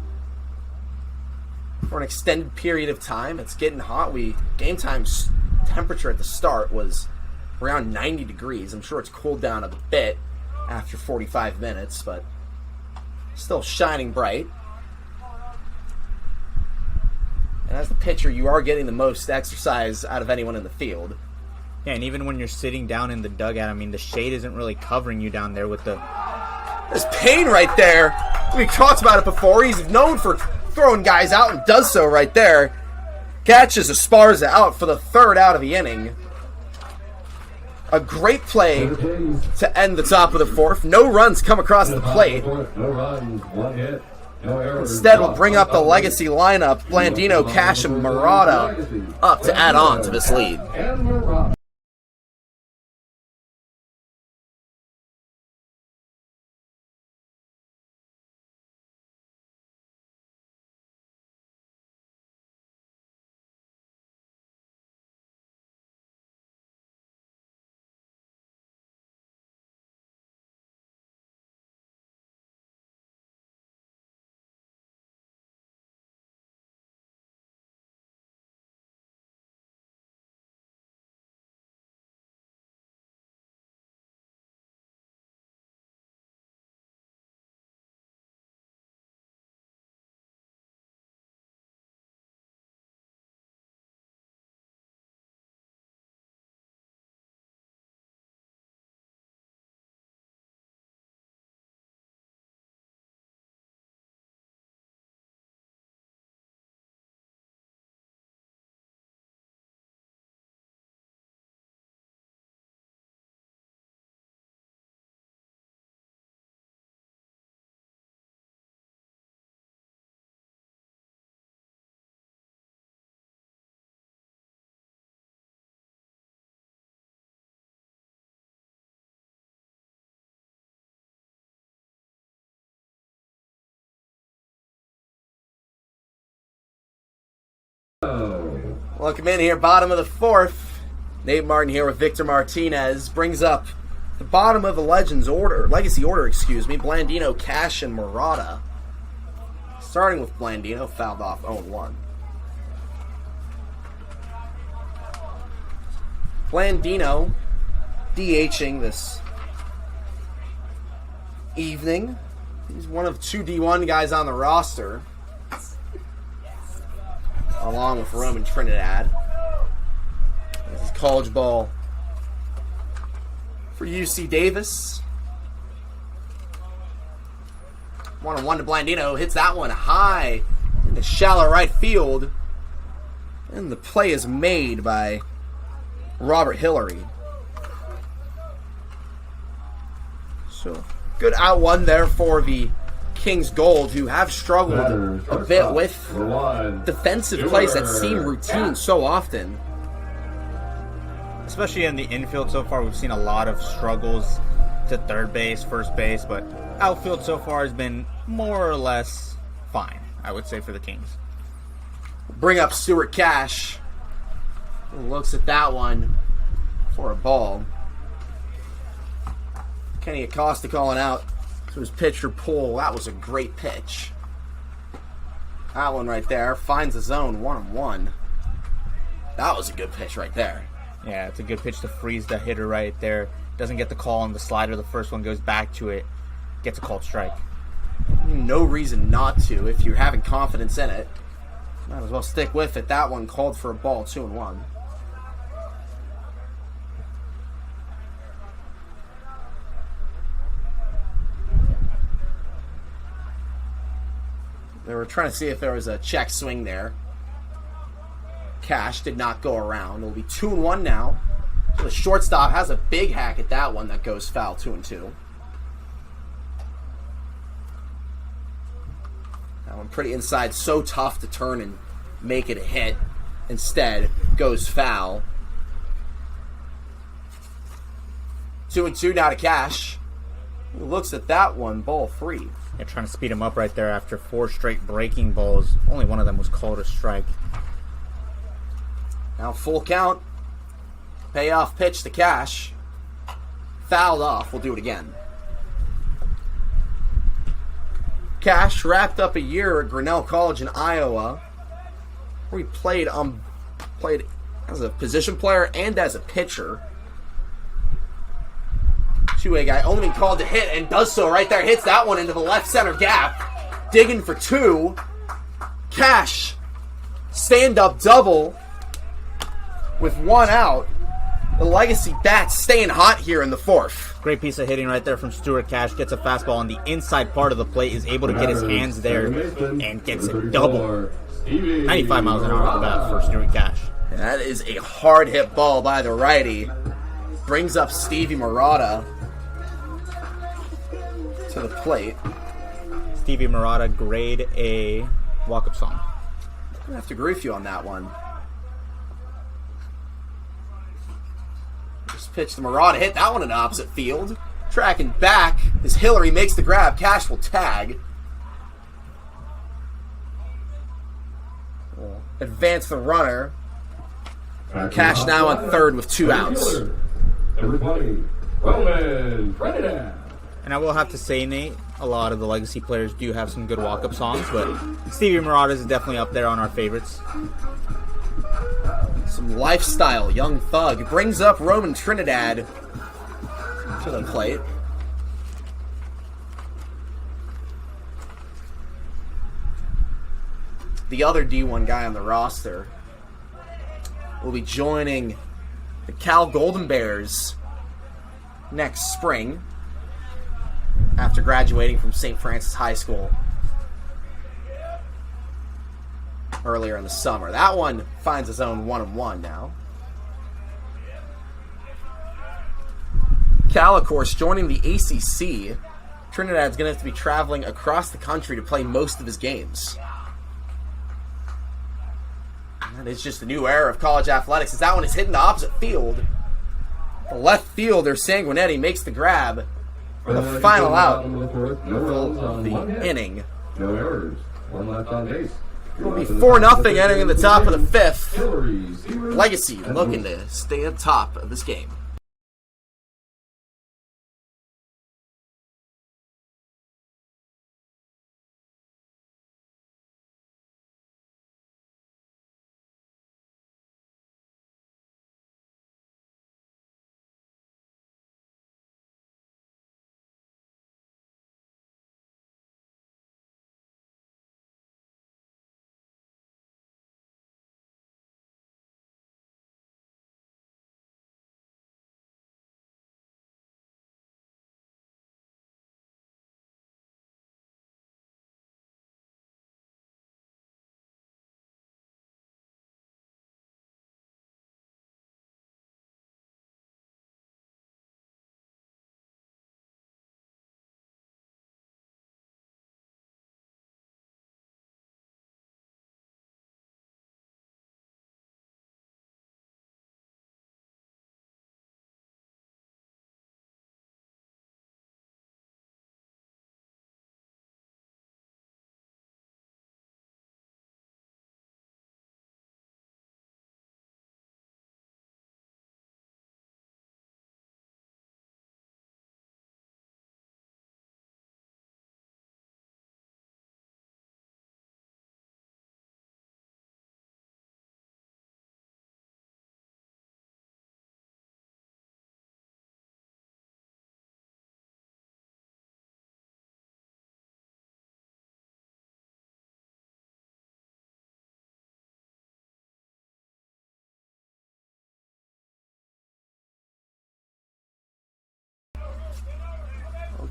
for an extended period of time. It's getting hot. Game time's temperature at the start was around 90 degrees. I'm sure it's cooled down a bit after 45 minutes, but still shining bright. And as the pitcher, you are getting the most exercise out of anyone in the field. Yeah, and even when you're sitting down in the dugout, I mean, the shade isn't really covering you down there with the... There's Payne right there. We talked about it before. He's known for throwing guys out and does so right there. Catches Esparza out for the third out of the inning. A great play to end the top of the fourth. No runs come across the plate. No runs, 1 hit, no errors. Instead, we'll bring up the legacy lineup. Blandino, Cash, and Murata up to add on to this lead. And Murata. Welcome in here, bottom of the fourth. Nate Martin here with Victor Martinez. Brings up the bottom of the legacy order, Blandino, Cash, and Murata. Starting with Blandino, fouled off 0-1. Blandino DHing this evening. He's one of 2 D1 guys on the roster, along with Roman Trinidad. This is college ball for UC Davis. 1-1 to Blandino. Hits that one high into shallow right field. And the play is made by Robert Hillary. So, good out one there for the Kings Gold, who have struggled a bit with defensive plays that seem routine so often. Especially in the infield so far, we've seen a lot of struggles to third base, first base, but outfield so far has been more or less fine, I would say, for the Kings. Bring up Stuart Cash. Looks at that one for a ball. Kenny Acosta calling out to his pitcher pull. That was a great pitch. That one right there finds the zone 1-1. That was a good pitch right there. Yeah, it's a good pitch to freeze the hitter right there. Doesn't get the call on the slider. The first one goes back to it. Gets a called strike. No reason not to if you're having confidence in it. Might as well stick with it. That one called for a ball, 2-1. They were trying to see if there was a check swing there. Cash did not go around. It'll be 2-1 now. So the shortstop has a big hack at that one that goes foul, 2-2. That one pretty inside, so tough to turn and make it a hit. Instead, goes foul. 2-2 now to Cash. He looks at that one, ball 3. Yeah, trying to speed him up right there after 4 straight breaking balls. Only one of them was called a strike. Now full count. Payoff pitch to Cash. Fouled off. We'll do it again. Cash wrapped up a year at Grinnell College in Iowa, where he played as a position player and as a pitcher. Two-way guy, only been called to hit and does so right there. Hits that one into the left center gap. Digging for two. Cash, stand-up double with one out. The Legacy bats staying hot here in the fourth. Great piece of hitting right there from Stuart Cash. Gets a fastball on the inside part of the plate, is able to get his hands there, and gets it double. 95 miles an hour off the bat for Stuart Cash. And that is a hard hit ball by the righty. Brings up Stevie Murata to the plate. Stevie Murata, grade A walk-up song. I'm going to have to agree with you on that one. This pitch to Murata, hit that one in opposite field. Tracking back as Hillary makes the grab. Cash will tag. Advance the runner. Cash now on third with two outs. Number 20, Roman Trinidad. And I will have to say, Nate, a lot of the Legacy players do have some good walk-up songs, but Stevie Murata is definitely up there on our favorites. Some lifestyle, young thug. Brings up Roman Trinidad to the plate. The other D1 guy on the roster will be joining the Cal Golden Bears next spring after graduating from St. Francis High School earlier in the summer. That one finds its own 1-1 now. Cal, of course, joining the ACC. Trinidad's going to have to be traveling across the country to play most of his games. And it's just a new era of college athletics, as that one is hitting the opposite field. The left fielder, Sanguinetti, makes the grab for the final out of the inning. No errors. One left on base. It'll be 4-0 entering the top of the fifth. Legacy looking to stay at the top of this game.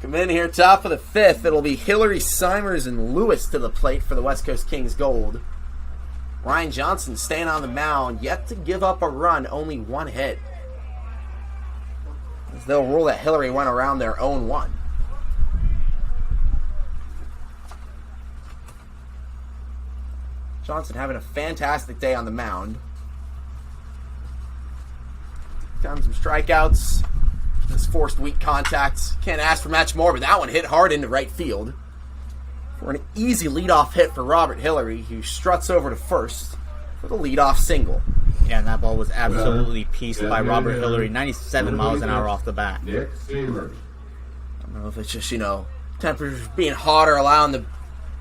Come in here, top of the fifth. It'll be Hillary, Simers, and Lewis to the plate for the West Coast Kings Gold. Ryan Johnson staying on the mound, yet to give up a run, only one hit. As they'll rule that Hillary went around their own one. Johnson having a fantastic day on the mound. Found some strikeouts. This forced weak contact. Can't ask for much more, but that one hit hard into right field. For an easy leadoff hit for Robert Hillary, who struts over to first for the leadoff single. Yeah, and that ball was absolutely pieced by Robert Hillary. 97 miles an hour off the bat. Nick Seaver. I don't know if it's just, temperatures being hotter, allowing the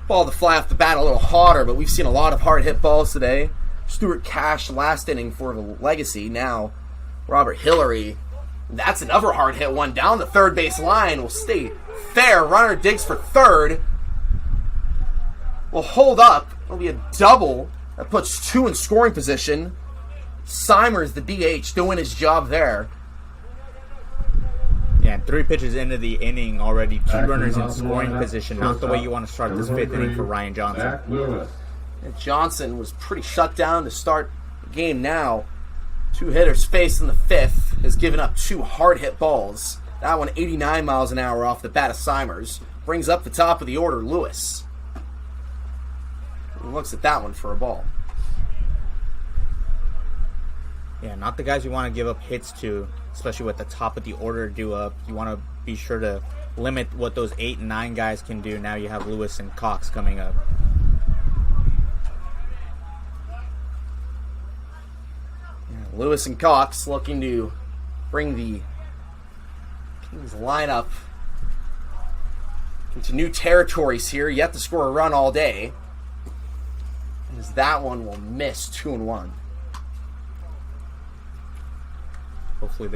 Ball to fly off the bat a little harder, but we've seen a lot of hard hit balls today. Stuart Cash last inning for the Legacy. Now Robert Hillary. That's another hard hit one down the third base line. Will stay fair. Runner digs for third. Will hold up. It'll be a double. That puts 2 in scoring position. Simers, the DH, doing his job there. Yeah, and 3 pitches into the inning already. 2 Back runners in off the scoring lineup. position. Not the way you want to start this Number 5th inning 3, for Ryan Johnson. Zach Lewis. And Johnson was pretty shut down to start the game now. 2 hitters faced in the 5th. Has given up 2 hard hit balls. That one 89 miles an hour off the bat of Simers. Brings up the top of the order, Lewis. He looks at that one for a ball. Yeah, not the guys you want to give up hits to, especially with the top of the order due up. You want to be sure to limit what those 8 and 9 guys can do. Now you have Lewis and Cox coming up. Yeah, Lewis and Cox looking to bring the Kings lineup into new territories here. Yet to score a run all day. As that one will miss 2-1. Hopefully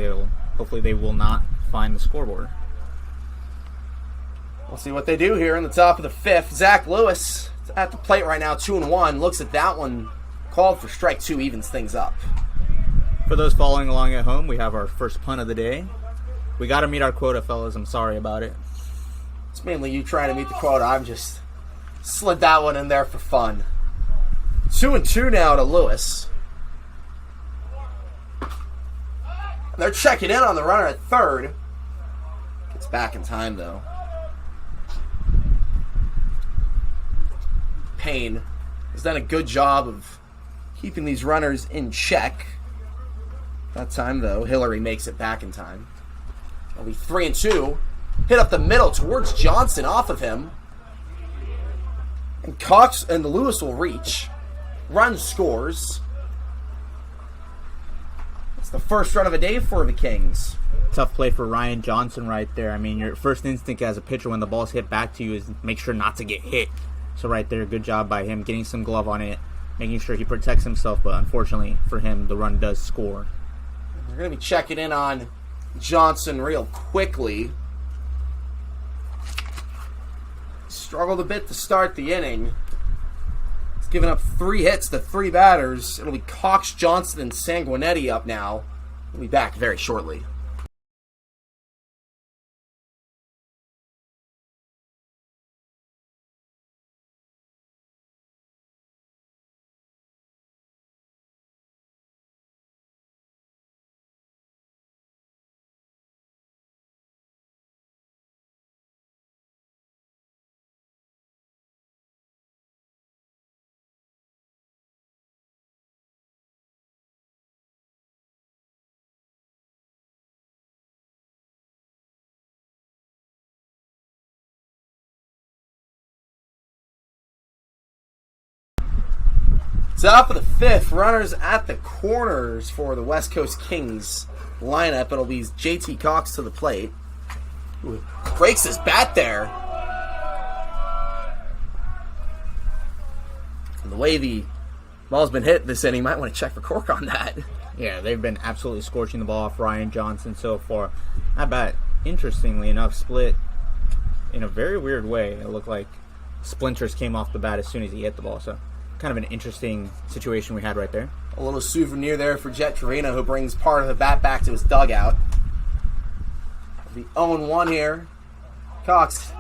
they will not find the scoreboard. We'll see what they do here in the top of the 5th. Zach Lewis is at the plate right now, 2-1. Looks at that one, called for strike 2, evens things up. For those following along at home, we have our first punt of the day. We got to meet our quota, fellas. I'm sorry about it. It's mainly you trying to meet the quota. I've just slid that one in there for fun. 2-2 now to Lewis. And they're checking in on the runner at third. Gets back in time, though. Payne has done a good job of keeping these runners in check. That time, though, Hillary makes it back in time. It'll be 3-2. Hit up the middle towards Johnson off of him. And Cox and Lewis will reach. Run scores. It's the first run of the day for the Kings. Tough play for Ryan Johnson right there. I mean, your first instinct as a pitcher when the ball's hit back to you is make sure not to get hit. So right there, good job by him getting some glove on it, making sure he protects himself. But unfortunately for him, the run does score. We're going to be checking in on Johnson real quickly. Struggled a bit to start the inning. He's given up 3 hits to 3 batters. It'll be Cox, Johnson, and Sanguinetti up now. We'll be back very shortly. Top of the 5th, runners at the corners for the West Coast Kings lineup. It'll be JT Cox to the plate. Ooh, breaks his bat there. And the way the ball's been hit this inning, might want to check for cork on that. Yeah, they've been absolutely scorching the ball off Ryan Johnson so far. That bat, interestingly enough, split in a very weird way. It looked like splinters came off the bat as soon as he hit the ball. So kind of an interesting situation we had right there. A little souvenir there for Jet Trevino, who brings part of the bat back to his dugout. The 0-1 here. Cox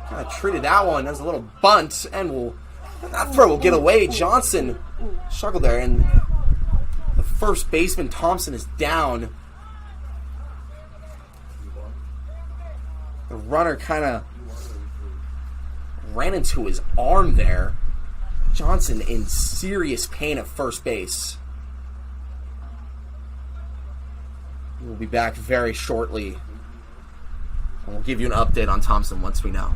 kind of treated that one as a little bunt, and that throw will get away. Johnson struggled there, and the first baseman, Thompson, is down. The runner kind of ran into his arm there. Johnson in serious pain at first base. We'll be back very shortly. And we'll give you an update on Thompson once we know.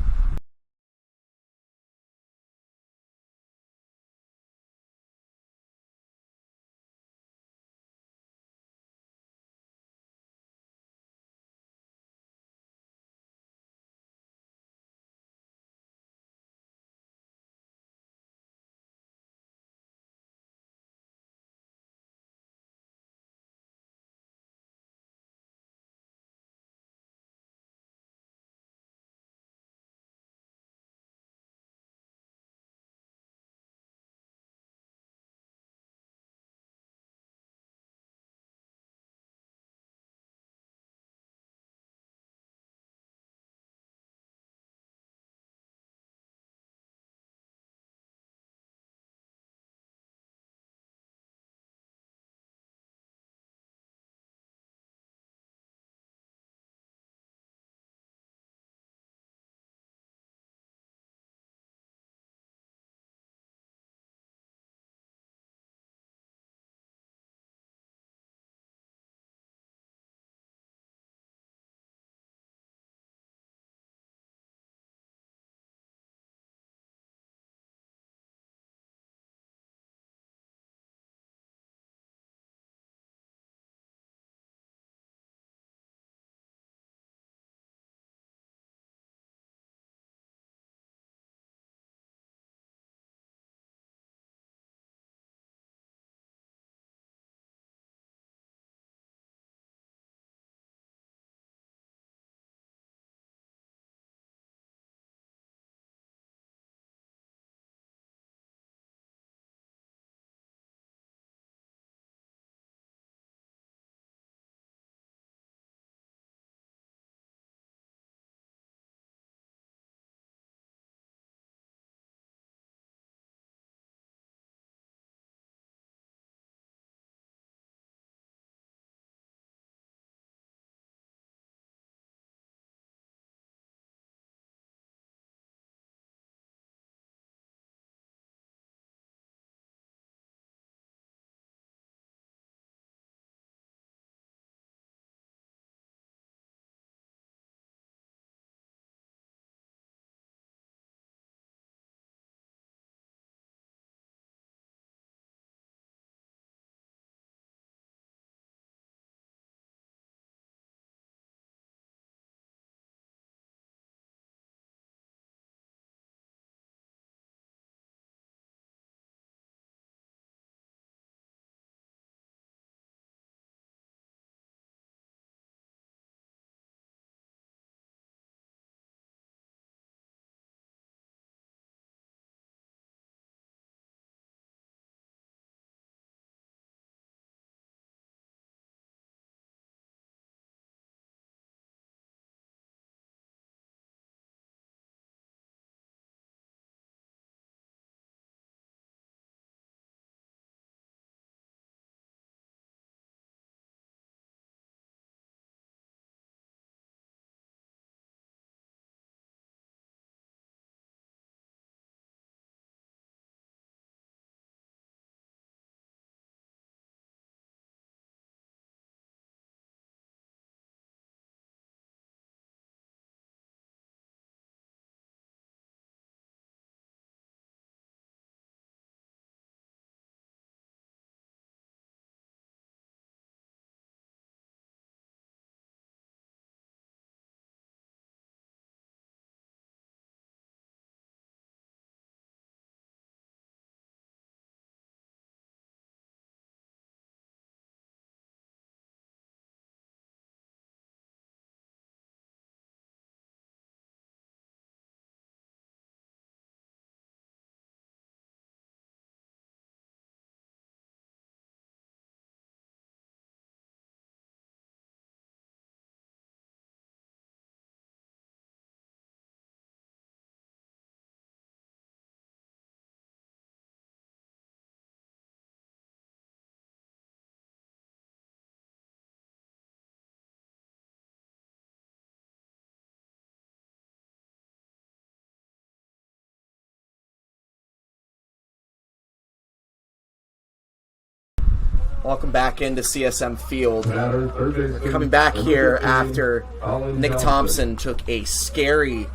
Welcome back into CSM Field. Batter, third baseman, Coming back number here 15, after Colin Nick Johnson. Thompson took a scary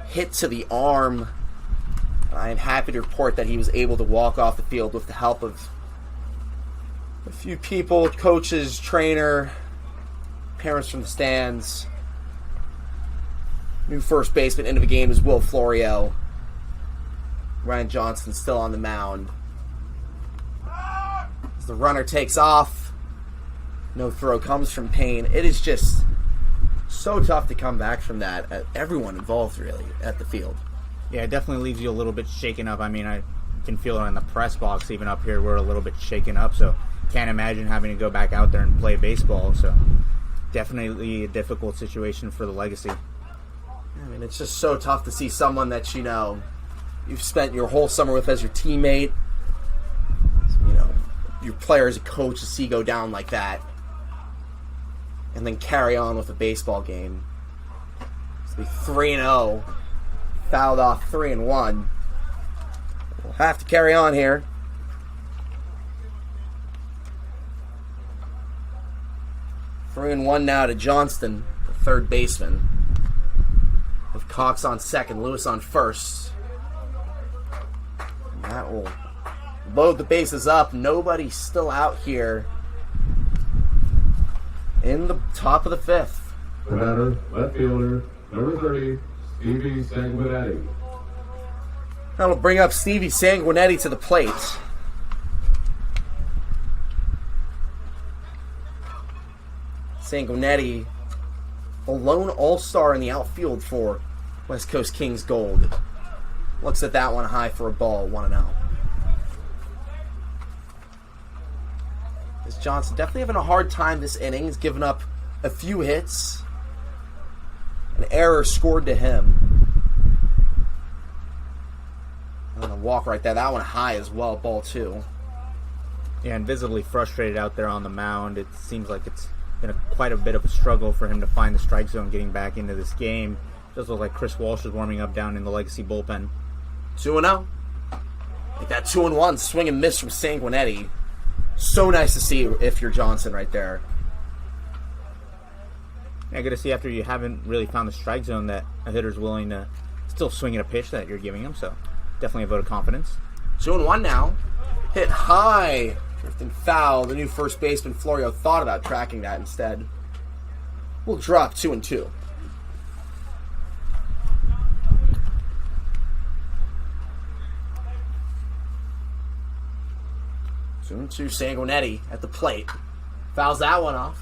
hit to the arm. I am happy to report that he was able to walk off the field with the help of a few people, coaches, trainer, parents from the stands. New first baseman into the game is Will Florio. Ryan Johnson still on the mound. As the runner takes off, no throw comes from Payne. It is just so tough to come back from that. Everyone involved, really, at the field. Yeah, it definitely leaves you a little bit shaken up. I mean, I can feel it in the press box, even up here, we're a little bit shaken up. So can't imagine having to go back out there and play baseball. So definitely a difficult situation for the Legacy. I mean, it's just so tough to see someone that, you know, you've spent your whole summer with as your teammate, you know, your player as a coach, to see go down like that, and then carry on with a baseball game. It's be 3-0, fouled off 3-1. We'll have to carry on here. 3-1 now to Johnston, the third baseman. With Cox on second, Lewis on first. And that will load the bases up. Nobody's still out here in the top of the fifth. The batter, left fielder, number 30, Stevie Sanguinetti. That'll bring up Stevie Sanguinetti to the plate. Sanguinetti, a lone all-star in the outfield for West Coast Kings Gold. Looks at that one high for a ball, 1-0. As Johnson definitely having a hard time this inning. He's given up a few hits. An error scored to him. And a walk right there. That one high as well, ball 2. Yeah, and visibly frustrated out there on the mound. It seems like it's been quite a bit of a struggle for him to find the strike zone getting back into this game. Does look like Chris Walsh is warming up down in the Legacy bullpen. 2-0. Like that 2-1 swing and miss from Sanguinetti. So nice to see if you're Johnson right there. Yeah, good to see after you haven't really found the strike zone that a hitter's willing to still swing at a pitch that you're giving him. So definitely a vote of confidence. 2-1 now. Hit high. Drifting foul. The new first baseman, Florio, thought about tracking that instead. We'll drop 2-2. 2-2, Sanguinetti at the plate. Fouls that one off.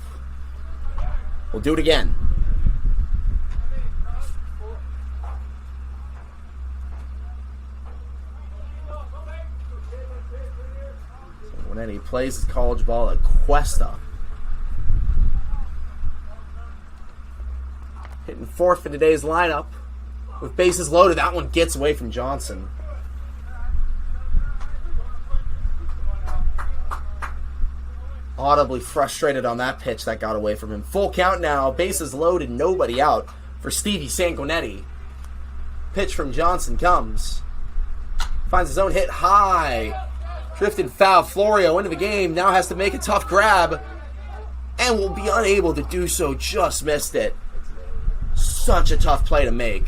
We'll do it again. Sanguinetti plays his college ball at Cuesta. Hitting fourth in today's lineup. With bases loaded, that one gets away from Johnson. Audibly frustrated on that pitch that got away from him. Full count now, bases loaded, nobody out for Stevie Sanguinetti. Pitch from Johnson comes. Finds his own hit high. Drifted foul. Florio into the game. Now has to make a tough grab. And will be unable to do so. Just missed it. Such a tough play to make.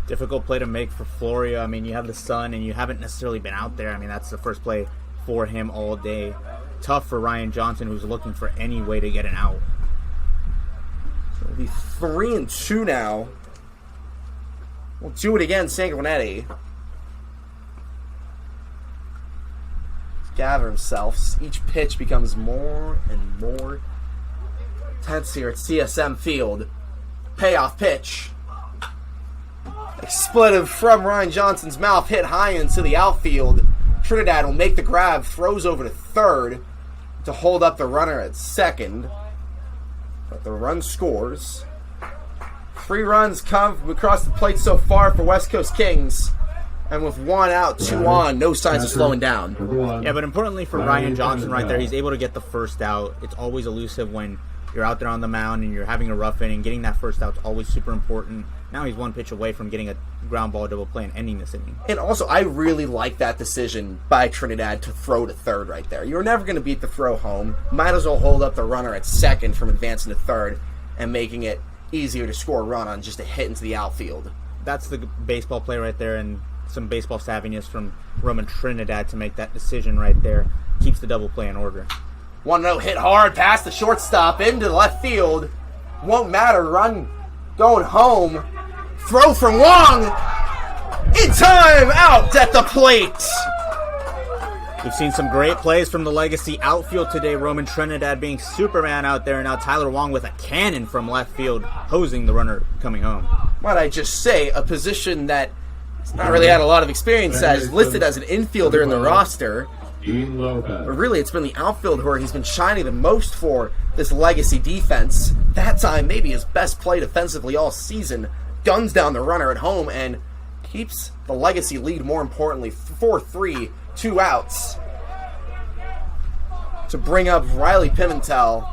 Difficult play to make for Florio. I mean, you have the sun and you haven't necessarily been out there. I mean, that's the first play for him all day. Tough for Ryan Johnson, who's looking for any way to get an out. So it'll be 3-2 now. We'll do it again, Sanguinetti. Gather himself. Each pitch becomes more and more tense here at CSM Field. Payoff pitch. Expletive from Ryan Johnson's mouth, hit high into the outfield. Trinidad will make the grab, throws over to third to hold up the runner at second. But the run scores. 3 runs come across the plate so far for West Coast Kings. And with 1 out, 2 on, no signs of slowing down. Yeah, but importantly for Ryan Johnson right there, he's able to get the first out. It's always elusive when you're out there on the mound and you're having a rough inning, getting that first out is always super important. Now he's one pitch away from getting a ground ball double play and ending this inning. And also, I really like that decision by Trinidad to throw to third right there. You're never going to beat the throw home. Might as well hold up the runner at second from advancing to third and making it easier to score a run on just a hit into the outfield. That's the baseball play right there, and some baseball savviness from Roman Trinidad to make that decision right there. Keeps the double play in order. 1-0 hit hard past the shortstop into the left field. Won't matter. Run going home. Throw from Wong. In time, out at the plate. We've seen some great plays from the Legacy outfield today. Roman Trinidad being Superman out there, and now Tyler Wong with a cannon from left field, hosing the runner coming home. Might I just say, a position that he's not really had a lot of experience as, listed as an infielder in the roster. Dean Lopez. But really, it's been the outfield where he's been shining the most for this Legacy defense. That time, maybe his best play defensively all season. Guns down the runner at home and keeps the Legacy lead, more importantly, 4-3, 2 outs. To bring up Riley Pimentel,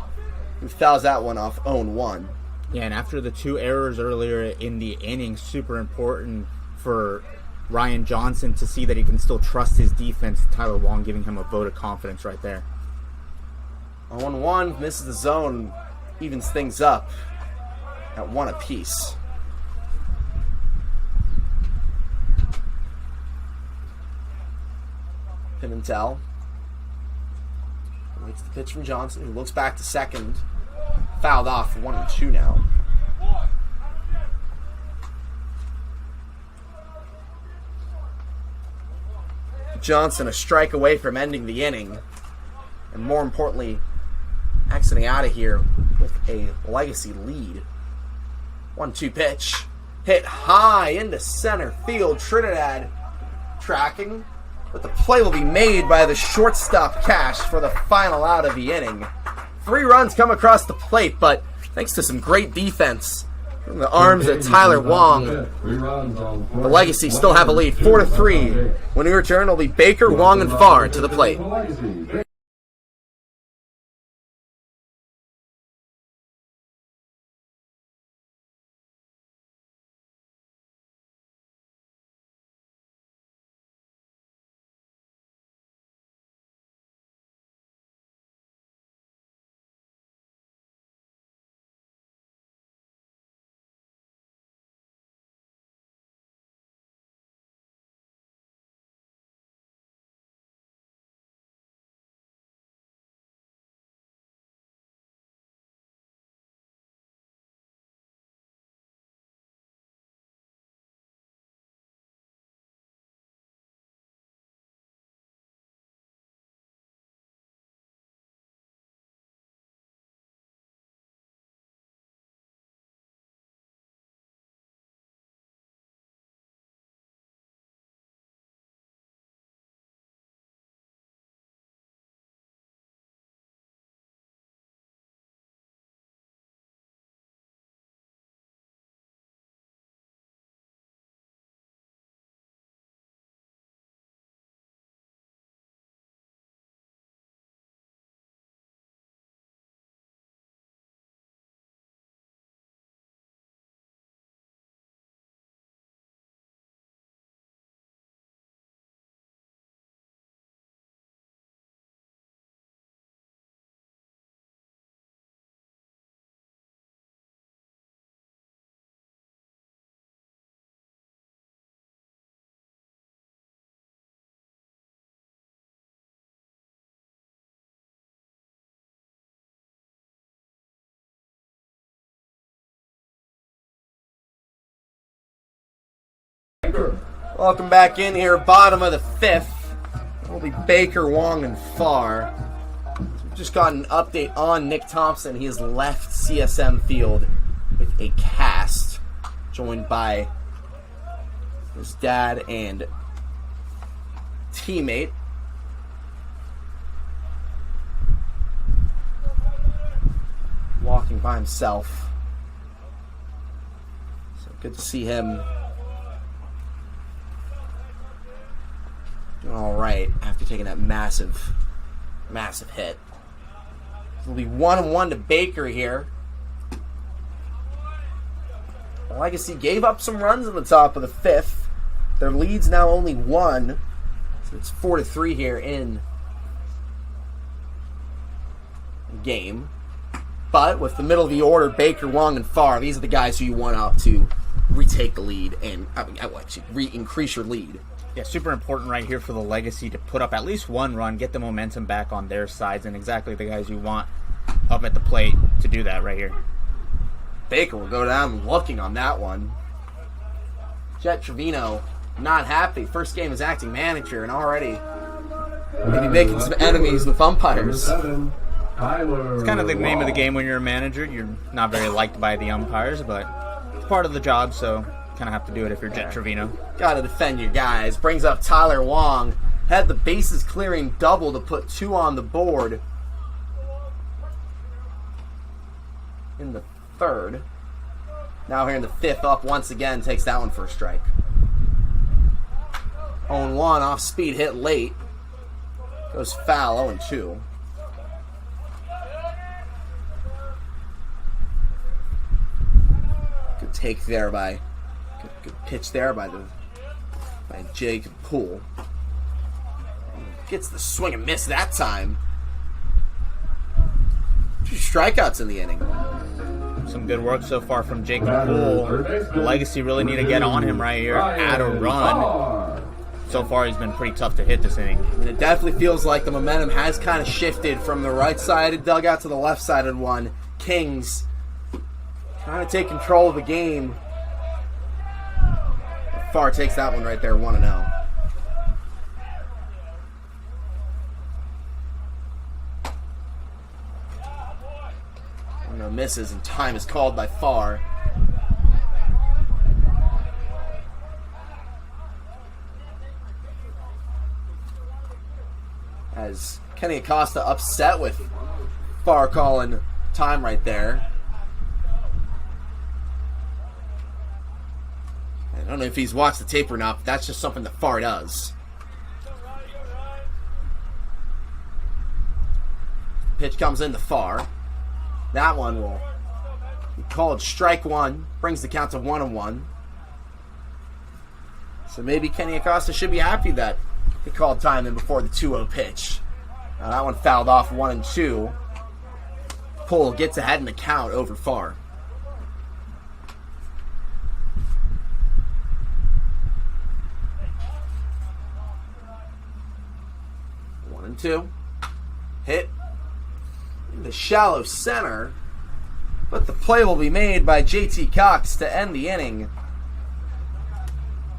who fouls that one off 0-1. Yeah, and after the 2 errors earlier in the inning, super important for Ryan Johnson to see that he can still trust his defense. Tyler Wong giving him a vote of confidence right there. 0-1, misses the zone, evens things up at 1 apiece. Pimentel waits the pitch from Johnson, who looks back to second. Fouled off for 1-2 now. Johnson a strike away from ending the inning, and more importantly, exiting out of here with a Legacy lead. 1-2 pitch, hit high into center field. Trinidad tracking, but the play will be made by the shortstop Cash for the final out of the inning. 3 runs come across the plate, but thanks to some great defense from the arms of Tyler Wong, the Legacy still have a lead, 4-3. When we return, it'll be Baker, Wong, and Farr to the plate. Welcome back in here, bottom of the 5th. It'll be Baker, Wong, and Farr. We've just got an update on Nick Thompson. He has left CSM Field with a cast, joined by his dad and teammate. Walking by himself. So good to see him doing all right after taking that massive hit. It'll be 1-1 to Baker here. Legacy gave up some runs in the top of the 5th. Their lead's now only 1. So it's 4-3 here in game. But with the middle of the order, Baker, Wong, and Farr, these are the guys who you want up to retake the lead and increase your lead. Yeah, super important right here for the Legacy to put up at least one run, get the momentum back on their sides, and exactly the guys you want up at the plate to do that right here. Baker will go down looking on that one. Jet Trevino not happy. First game as acting manager and already maybe making some enemies with umpires. It's kind of the name of the game when you're a manager. You're not very liked by the umpires, but it's part of the job, so kind of have to do it if you're Jet Trevino. Gotta defend your guys. Brings up Tyler Wong. Had the bases clearing double to put 2 on the board in the 3rd. Now here in the 5th, up once again, takes that one for a strike. 0-1 off speed hit late. Goes foul, 0-2. Good take there by, good pitch there by Jacob Poole. Gets the swing and miss that time. 2 strikeouts in the inning. Some good work so far from Jacob Poole. The Legacy really need to get on him right here, add a run. So far, he's been pretty tough to hit this inning. And it definitely feels like the momentum has kind of shifted from the right-sided dugout to the left-sided one. Kings trying to take control of the game. Farr takes that one right there, 1-0. No misses, and time is called by Farr. As Kenny Acosta upset with Farr calling time right there. I don't know if he's watched the tape or not, but that's just something that Farr does. Pitch comes in to Farr. That one will be called strike 1. Brings the count to 1-1. So maybe Kenny Acosta should be happy that he called time in before the 2-0 pitch. That one fouled off 1-2. Poole gets ahead in the count over Farr. One and two. Hit in the shallow center. But the play will be made by JT Cox to end the inning.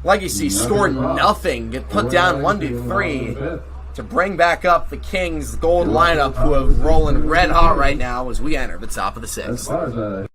Legacy scored nothing. Get put down 1-3 to bring back up the Kings gold lineup, who are rolling red hot right now as we enter the top of the 6th.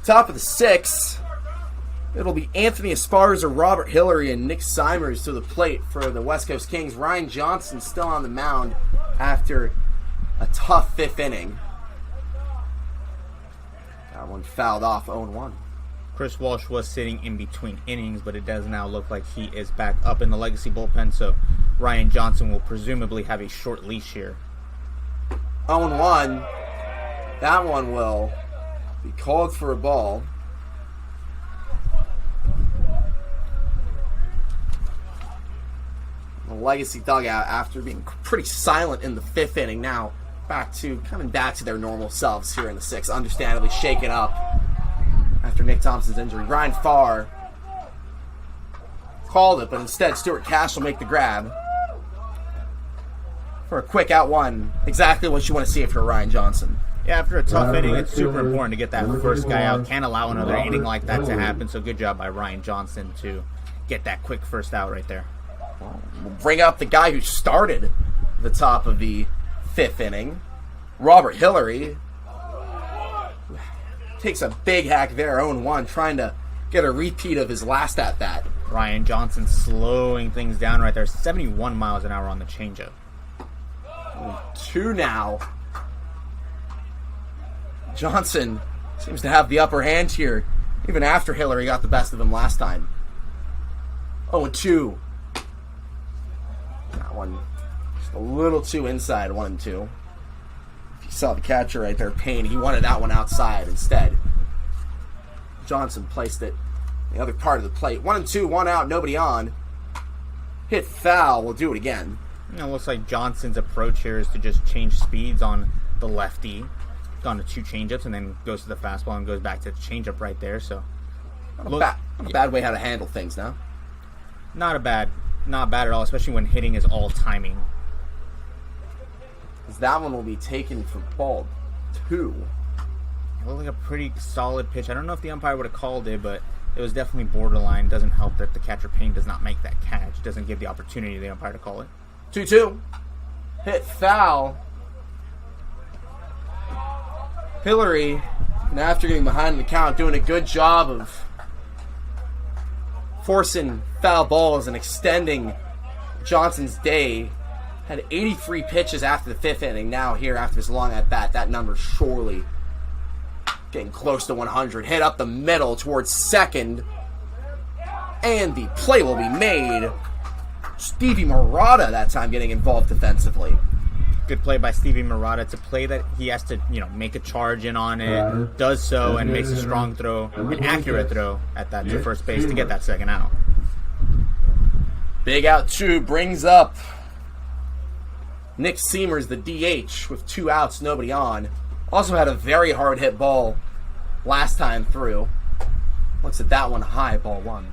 Top of the 6th, it'll be Anthony Esparza, Robert Hillary, and Nick Simers to the plate for the West Coast Kings. Ryan Johnson still on the mound after a tough fifth inning. That one fouled off 0-1. Chris Walsh was sitting in between innings, but it does now look like he is back up in the Legacy bullpen, so Ryan Johnson will presumably have a short leash here. 0-1. That one will be called for a ball. The Legacy dugout, after being pretty silent in the fifth inning, now coming back to their normal selves here in the sixth, understandably shaken up after Nick Thompson's injury. Ryan Farr called it, but instead Stuart Cash will make the grab for a quick out one. Exactly what you want to see if you're Ryan Johnson. Yeah, after a tough inning, it's super important to get that first guy out. Can't allow another inning like that to happen, so good job by Ryan Johnson to get that quick first out right there. We'll bring up the guy who started the top of the fifth inning, Robert Hillary. Takes a big hack there, 0-1, trying to get a repeat of his last at-bat. Ryan Johnson slowing things down right there. 71 miles an hour on the changeup. 2 now. Johnson seems to have the upper hand here, even after Hillary got the best of him last time. 0-2. That one just a little too inside, 1-2. If you saw the catcher right there, Payne, he wanted that one outside instead. Johnson placed it the other part of the plate. 1-2, 1 out, nobody on. Hit foul, we'll do it again. It looks like Johnson's approach here is to just change speeds on the lefty. Gone to 2 changeups and then goes to the fastball and goes back to the changeup right there. So, Not a bad way how to handle things now. Not bad at all, especially when hitting is all timing. Because that one will be taken for ball 2. It looked like a pretty solid pitch. I don't know if the umpire would have called it, but it was definitely borderline. Doesn't help that the catcher Payne does not make that catch. Doesn't give the opportunity to the umpire to call it. 2-2. Hit foul. Hillary, and after getting behind the count, doing a good job of forcing foul balls and extending Johnson's day. Had 83 pitches after the fifth inning. Now here, after this long at-bat, that number surely getting close to 100. Hit up the middle towards second. And the play will be made. Stevie Murata that time getting involved defensively. Good play by Stevie Murata. It's a play that he has to, make a charge in on it, does so, and makes a strong throw, an accurate throw at that to first base to get that second out. Big out 2 brings up Nick Seamers, the DH, with 2 outs, nobody on. Also had a very hard hit ball last time through. Looks at that one high, ball 1.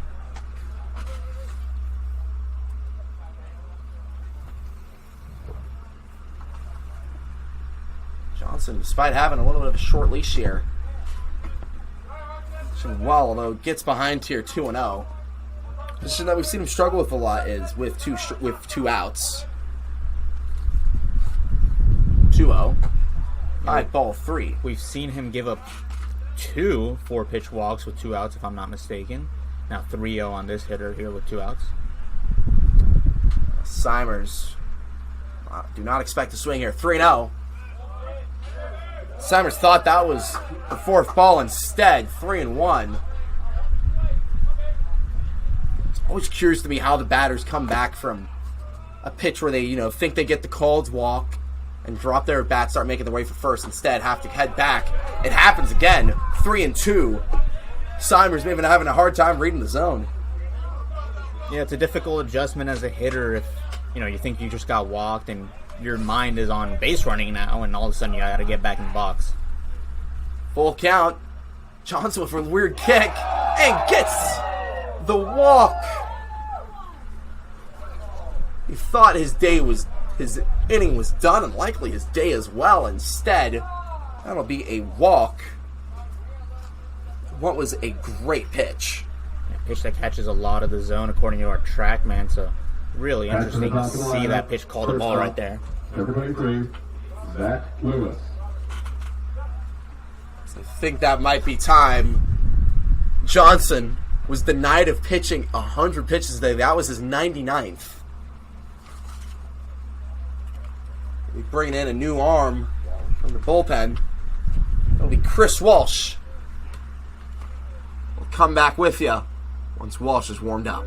Johnson, despite having a little bit of a short leash here, doing well, although gets behind here 2-0. Position that we've seen him struggle with a lot is with two outs. 2-0. All right, ball 3. We've seen him give up 2 4-pitch walks with 2 outs, if I'm not mistaken. Now 3-0 on this hitter here with 2 outs. Simers, do not expect to swing here. 3-0. Simers thought that was the 4th ball instead. 3-1. It's always curious to me how the batters come back from a pitch where they, think they get the called walk and drop their bat, start making their way for first, instead have to head back. It happens again. 3-2. Simers maybe having a hard time reading the zone. Yeah, it's a difficult adjustment as a hitter if, you think you just got walked and your mind is on base running now, and all of a sudden you got to get back in the box. Full count. Johnson with a weird kick and gets the walk. He thought his inning was done, and likely his day as well. Instead, that'll be a walk. What was a great pitch. A pitch that catches a lot of the zone according to our track man, so really interesting to see that pitch call the ball right there. Number 23, Zach Lewis. I think that might be time. Johnson was denied of pitching 100 pitches today. That was his 99th. bringing in a new arm from the bullpen. It'll be Chris Walsh. We'll come back with you once Walsh is warmed up.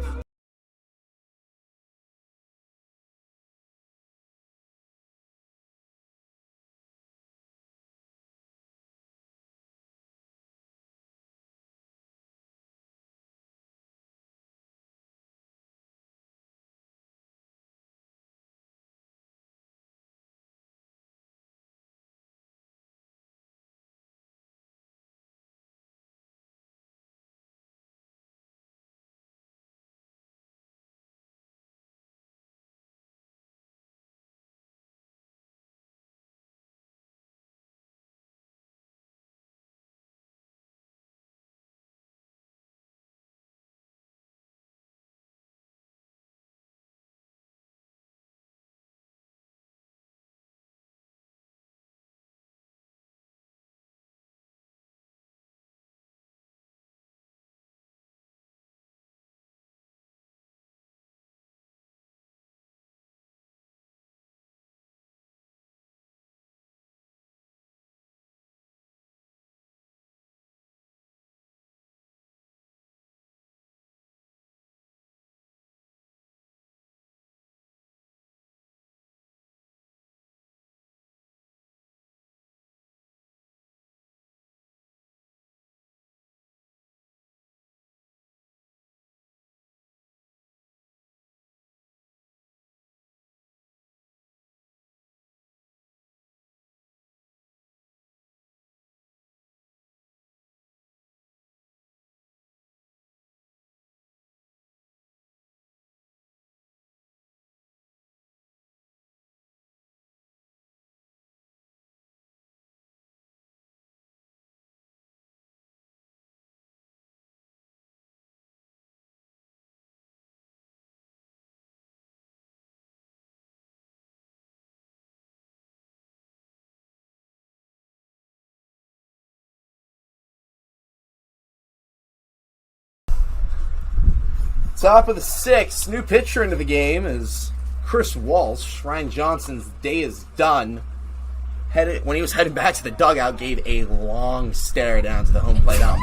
Top of the sixth, new pitcher into the game is Chris Walsh. Ryan Johnson's day is done. When he was heading back to the dugout, gave a long stare down to the home plate ump.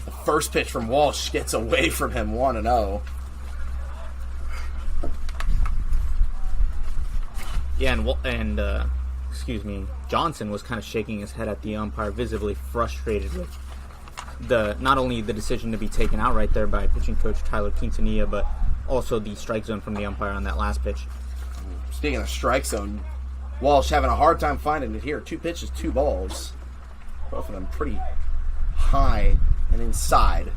The first pitch from Walsh gets away from him, 1-0. Yeah, and Johnson was kind of shaking his head at the umpire, visibly frustrated with not only the decision to be taken out right there by pitching coach Tyler Quintanilla, but also the strike zone from the umpire on that last pitch. Speaking of strike zone, Walsh having a hard time finding it here. 2 pitches, 2 balls. Both of them pretty high and inside.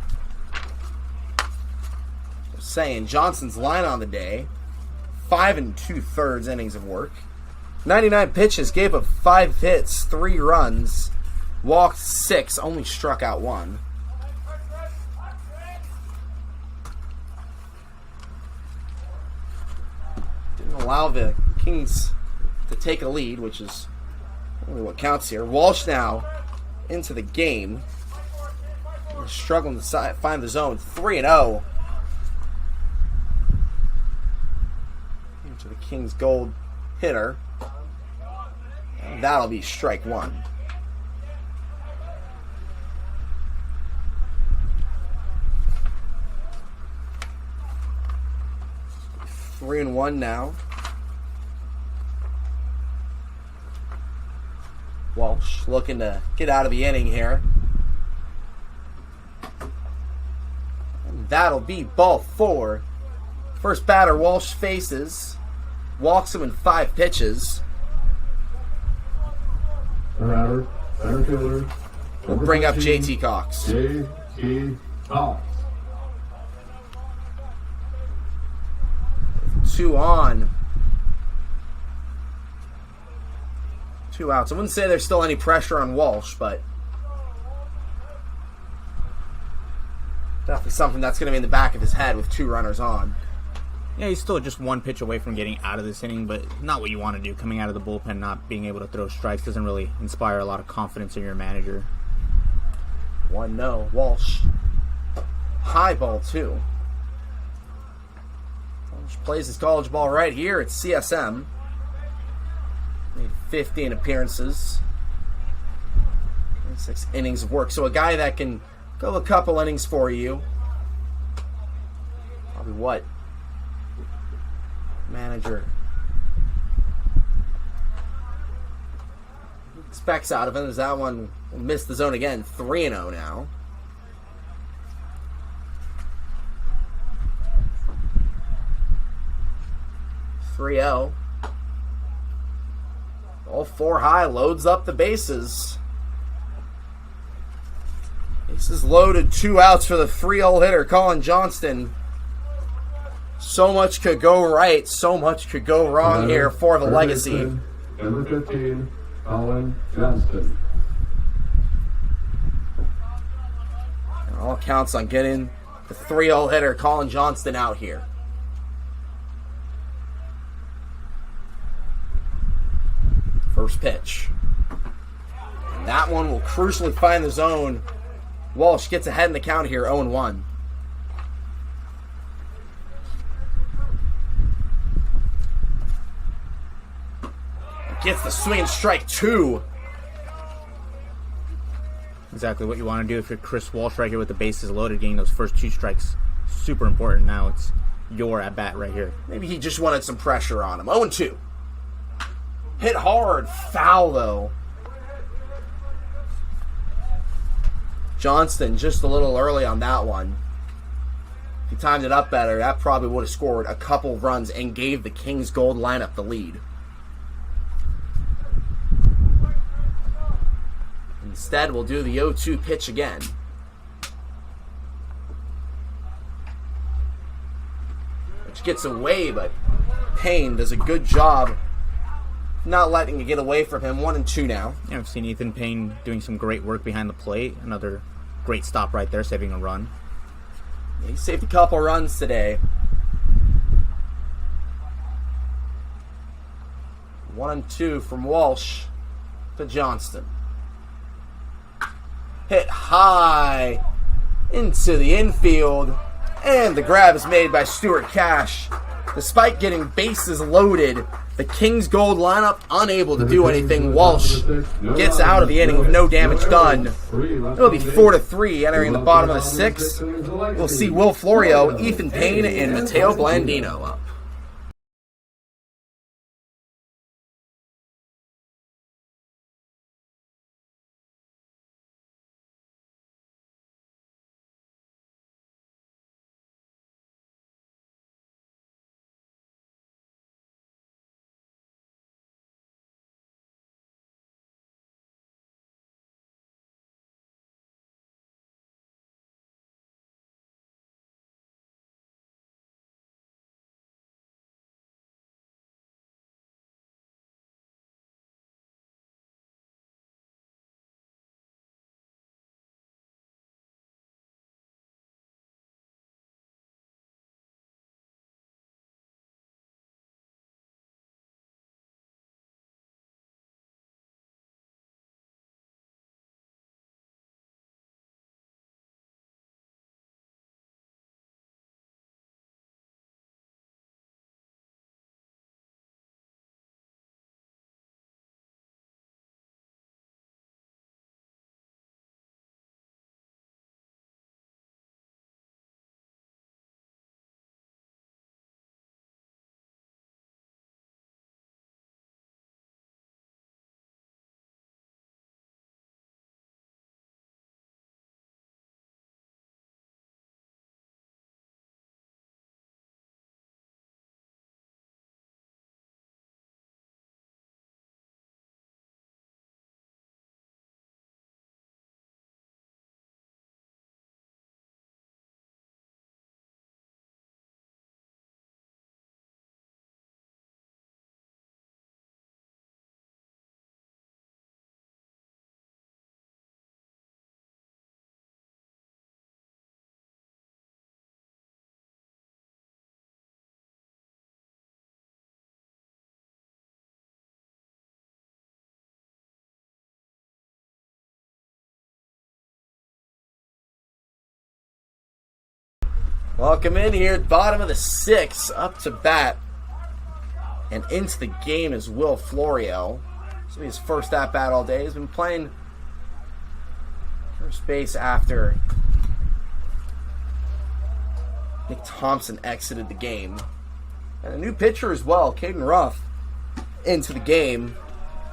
Saying Johnson's line on the day, 5 2/3 innings of work. 99 pitches, gave up 5 hits, 3 runs, walked 6, only struck out 1. Didn't allow the Kings to take a lead, which is really what counts here. Walsh now into the game. Struggling to find the zone. 3-0. Into the Kings gold hitter. And that'll be strike 1. Three and 1 now. Walsh looking to get out of the inning here. And that'll be ball 4. First batter Walsh faces. Walks him in 5 pitches. Batter, center fielder. We'll bring up JT Cox. J.T. Cox. 2 on. 2 outs. I wouldn't say there's still any pressure on Walsh, but definitely something that's going to be in the back of his head with 2 runners on. Yeah, he's still just 1 pitch away from getting out of this inning, but not what you want to do. Coming out of the bullpen, not being able to throw strikes doesn't really inspire a lot of confidence in your manager. 1-0. Walsh. High ball 2. Welsh plays his college ball right here at CSM. Made 15 appearances. 6 innings of work. So a guy that can go a couple innings for you. Probably what? Manager expects out of him is that one will miss the zone again. 3-0 now. All 4 high, loads up the bases. Bases loaded, 2 outs for the 3-0 hitter, Colin Johnston. So much could go right, so much could go wrong here for the Legacy. Number 15, Colin Johnston. All counts on getting the 3-0 hitter, Colin Johnston, out here. First pitch. And that one will crucially find the zone. Walsh gets ahead in the count here, 0-1. Gets the swing and strike 2. Exactly what you want to do if you're Chris Walsh right here with the bases loaded, getting those first 2 strikes. Super important. Now it's your at-bat right here. Maybe he just wanted some pressure on him. 0-2. Hit hard. Foul, though. Johnston just a little early on that one. If he timed it up better, that probably would have scored a couple runs and gave the Kings Gold lineup the lead. Instead, we'll do the 0-2 pitch again. Which gets away, but Payne does a good job not letting it get away from him. 1-2 now. Yeah, I've seen Ethan Payne doing some great work behind the plate. Another great stop right there, saving a run. Yeah, he saved a couple runs today. 1-2 from Walsh to Johnston. Hit high into the infield, and the grab is made by Stuart Cash. Despite getting bases loaded, the Kings Gold lineup unable to do anything. Walsh gets out of the inning with no damage done. It'll be 4-3 entering the bottom of the 6th. We'll see Will Florio, Ethan Payne, and Mateo Blandino up. Welcome in here at bottom of the 6th, up to bat. And into the game is Will Florio. This will be his first at-bat all day. He's been playing first base after Nick Thompson exited the game. And a new pitcher as well, Caden Ruff, into the game.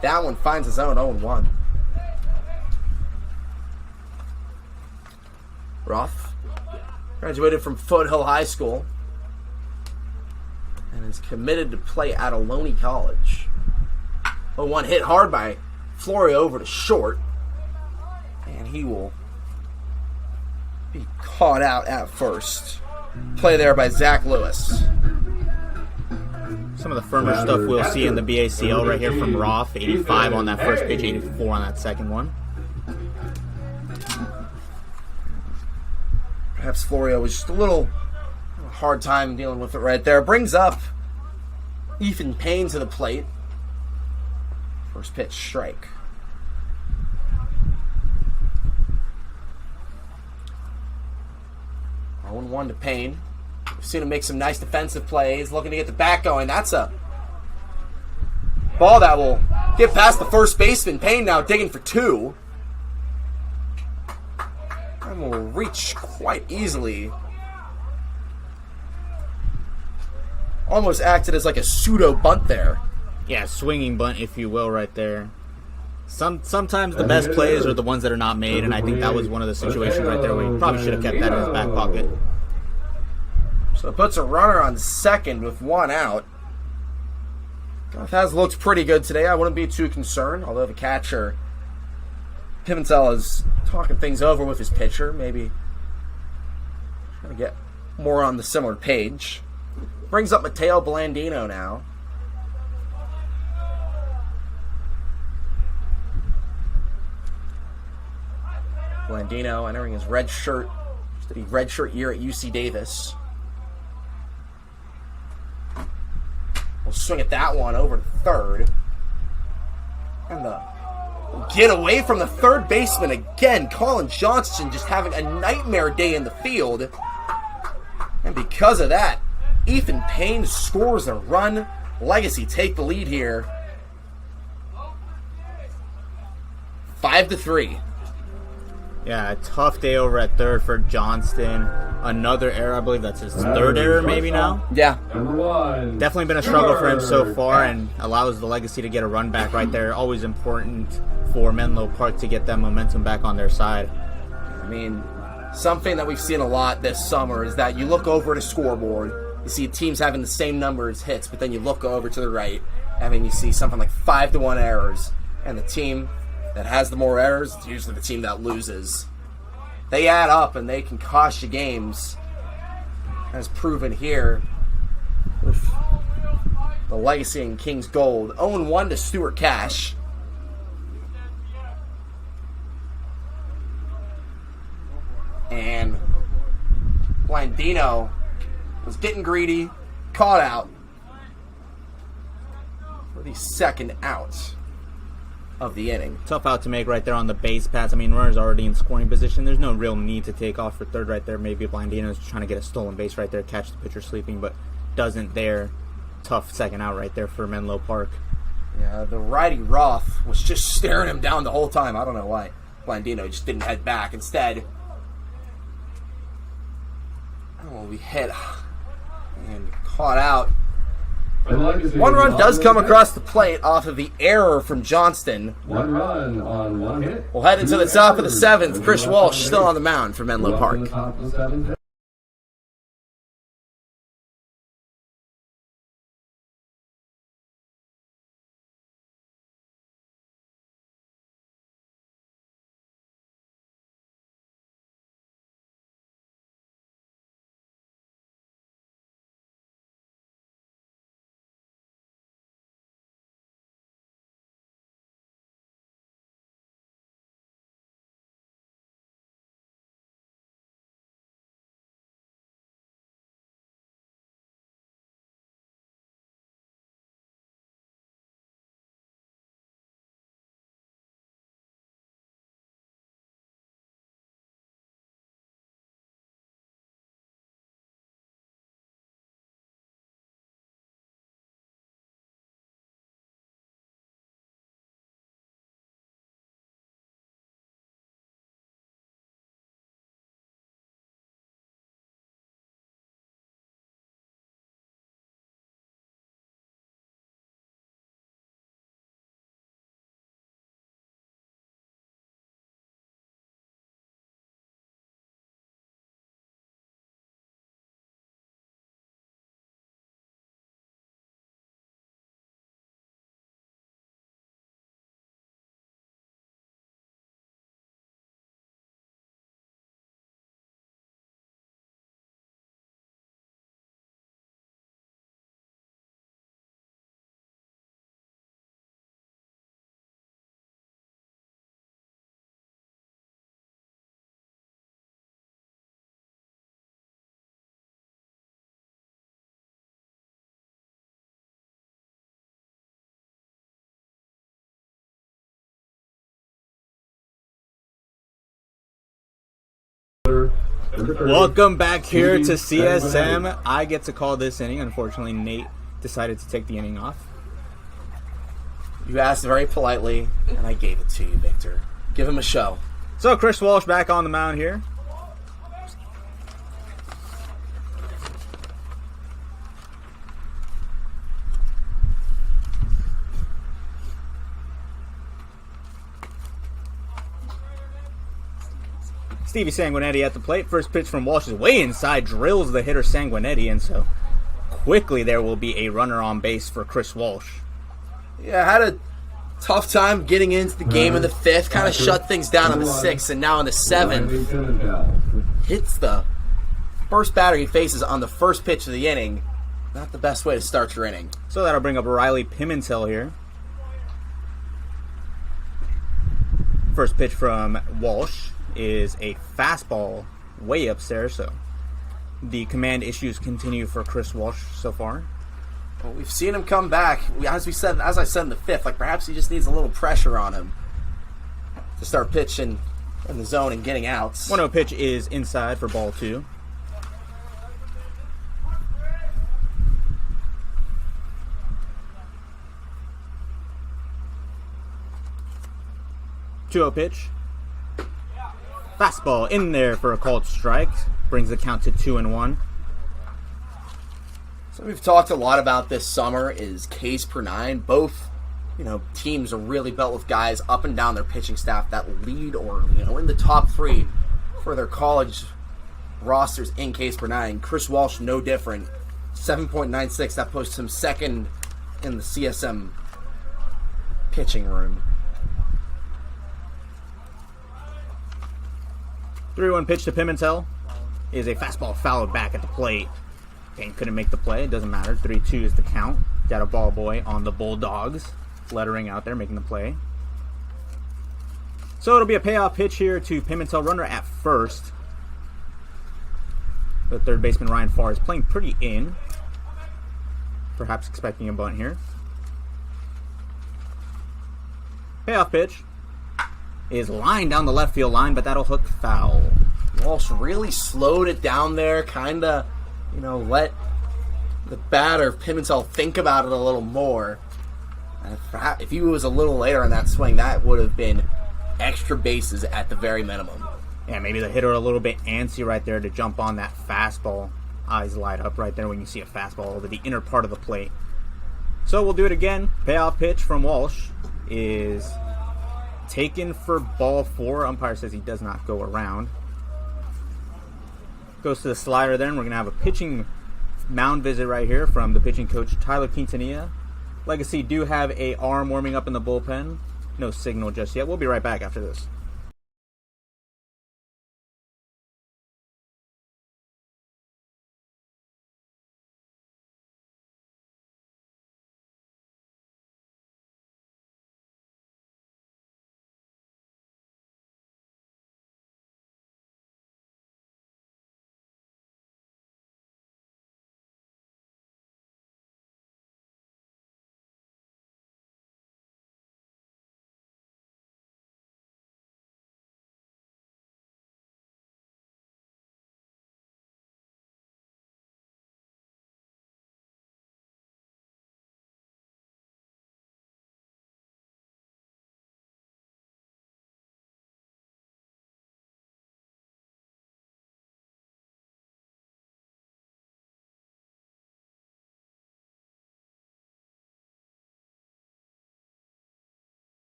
That one finds his own 0-1. Ruff graduated from Foothill High School and is committed to play at Ohlone College. 0-1 hit hard by Florio over to short. And he will be caught out at first. Play there by Zach Lewis. Some of the firmer stuff we'll see in the BACL right here from Roth. 85 on that first pitch, 84 on that second one. Perhaps Florio was just a little hard time dealing with it right there. Brings up Ethan Payne to the plate. First pitch, strike. Oh, 0-1 to Payne. We've seen him make some nice defensive plays, looking to get the bat going. That's a ball that will get past the first baseman. Payne now digging for 2. And will reach quite easily. Almost acted as like a pseudo bunt there. Yeah, swinging bunt, if you will, right there. Sometimes the best plays are the ones that are not made, and I think that was one of the situations right there where he probably should have kept that in his back pocket. So it puts a runner on second with 1 out. Goff has looked pretty good today. I wouldn't be too concerned, although the catcher, Pimentel, is talking things over with his pitcher, maybe trying to get more on the similar page. Brings up Mateo Blandino now. Blandino entering his red shirt year at UC Davis. We'll swing at that one over to third. And the get away from the third baseman again. Colin Johnston just having a nightmare day in the field. And because of that, Ethan Payne scores a run. Legacy take the lead here. 5-3. Yeah, a tough day over at third for Johnston. Another error, I believe that's his third error maybe now. Yeah. Number 1. Definitely been a struggle for him so far, and allows the Legacy to get a run back right there. Always important for Menlo Park to get that momentum back on their side. I mean, something that we've seen a lot this summer is that you look over at a scoreboard, you see teams having the same number as hits, but then you look over to the right, and then you see something like 5-1 errors, and the team that has the more errors is usually the team that loses. They add up and they can cost you games, as proven here with the Legacy and Kings Gold. 0-1 to Stuart Cash. And Blandino was getting greedy, caught out for the second out of the inning. Tough out to make right there on the base pass. I mean, runner's already in scoring position. There's no real need to take off for third right there. Maybe Blandino's trying to get a stolen base right there, catch the pitcher sleeping, but doesn't there. Tough second out right there for Menlo Park. Yeah, the righty Roth was just staring him down the whole time. I don't know why Blandino just didn't head back. Instead, we hit and caught out. One run does come across the plate off of the error from Johnston. 1 run on 1 hit. We'll head into the top of the 7th. Chris Walsh still on the mound for Menlo Park. Number 30, Welcome back here to Stevie CSM. Sanguinetti. I get to call this inning. Unfortunately, Nate decided to take the inning off. You asked very politely, and I gave it to you, Victor. Give him a show. So Chris Walsh back on the mound here. Stevie Sanguinetti at the plate. First pitch from Walsh is way inside, drills the hitter Sanguinetti, and so quickly there will be a runner on base for Chris Walsh. Yeah, I had a tough time getting into the game in the 5th. Kind of shut things down in the 6th, and now in the 7th. Riley Pimentel. Hits the first batter he faces on the first pitch of the inning. Not the best way to start your inning. So that'll bring up Riley Pimentel here. First pitch from Walsh is a fastball way upstairs, so the command issues continue for Chris Walsh so far. Well, we've seen him come back. As I said in the 5th, like perhaps he just needs a little pressure on him to start pitching in the zone and getting outs. 1-0 pitch is inside for ball 2. Two-0 pitch. Fastball in there for a called strike. Brings the count to 2-1. So we've talked a lot about this summer is Ks per 9. Both, teams are really built with guys up and down their pitching staff that lead or, in the top 3 for their college rosters in Ks per 9. Chris Walsh, no different. 7.96. That puts him second in the CSM pitching room. 3-1 pitch to Pimentel is a fastball fouled back at the plate. Payne couldn't make the play. It doesn't matter. 3-2 is the count. Got a ball boy on the Bulldogs. Lettering out there, making the play. So it'll be a payoff pitch here to Pimentel, runner at first. The third baseman, Ryan Farr, is playing pretty in. Perhaps expecting a bunt here. Payoff pitch is lined down the left field line, but that'll hook foul. Walsh really slowed it down there, kind of, let the batter, Pimentel, think about it a little more. And if he was a little later in that swing, that would have been extra bases at the very minimum. Yeah, maybe the hitter a little bit antsy right there to jump on that fastball. Eyes light up right there when you see a fastball over the inner part of the plate. So we'll do it again. Payoff pitch from Walsh is taken for ball 4. Umpire says he does not go around. Goes to the slider then. We're going to have a pitching mound visit right here from the pitching coach, Tyler Quintanilla. Legacy do have a arm warming up in the bullpen. No signal just yet. We'll be right back after this.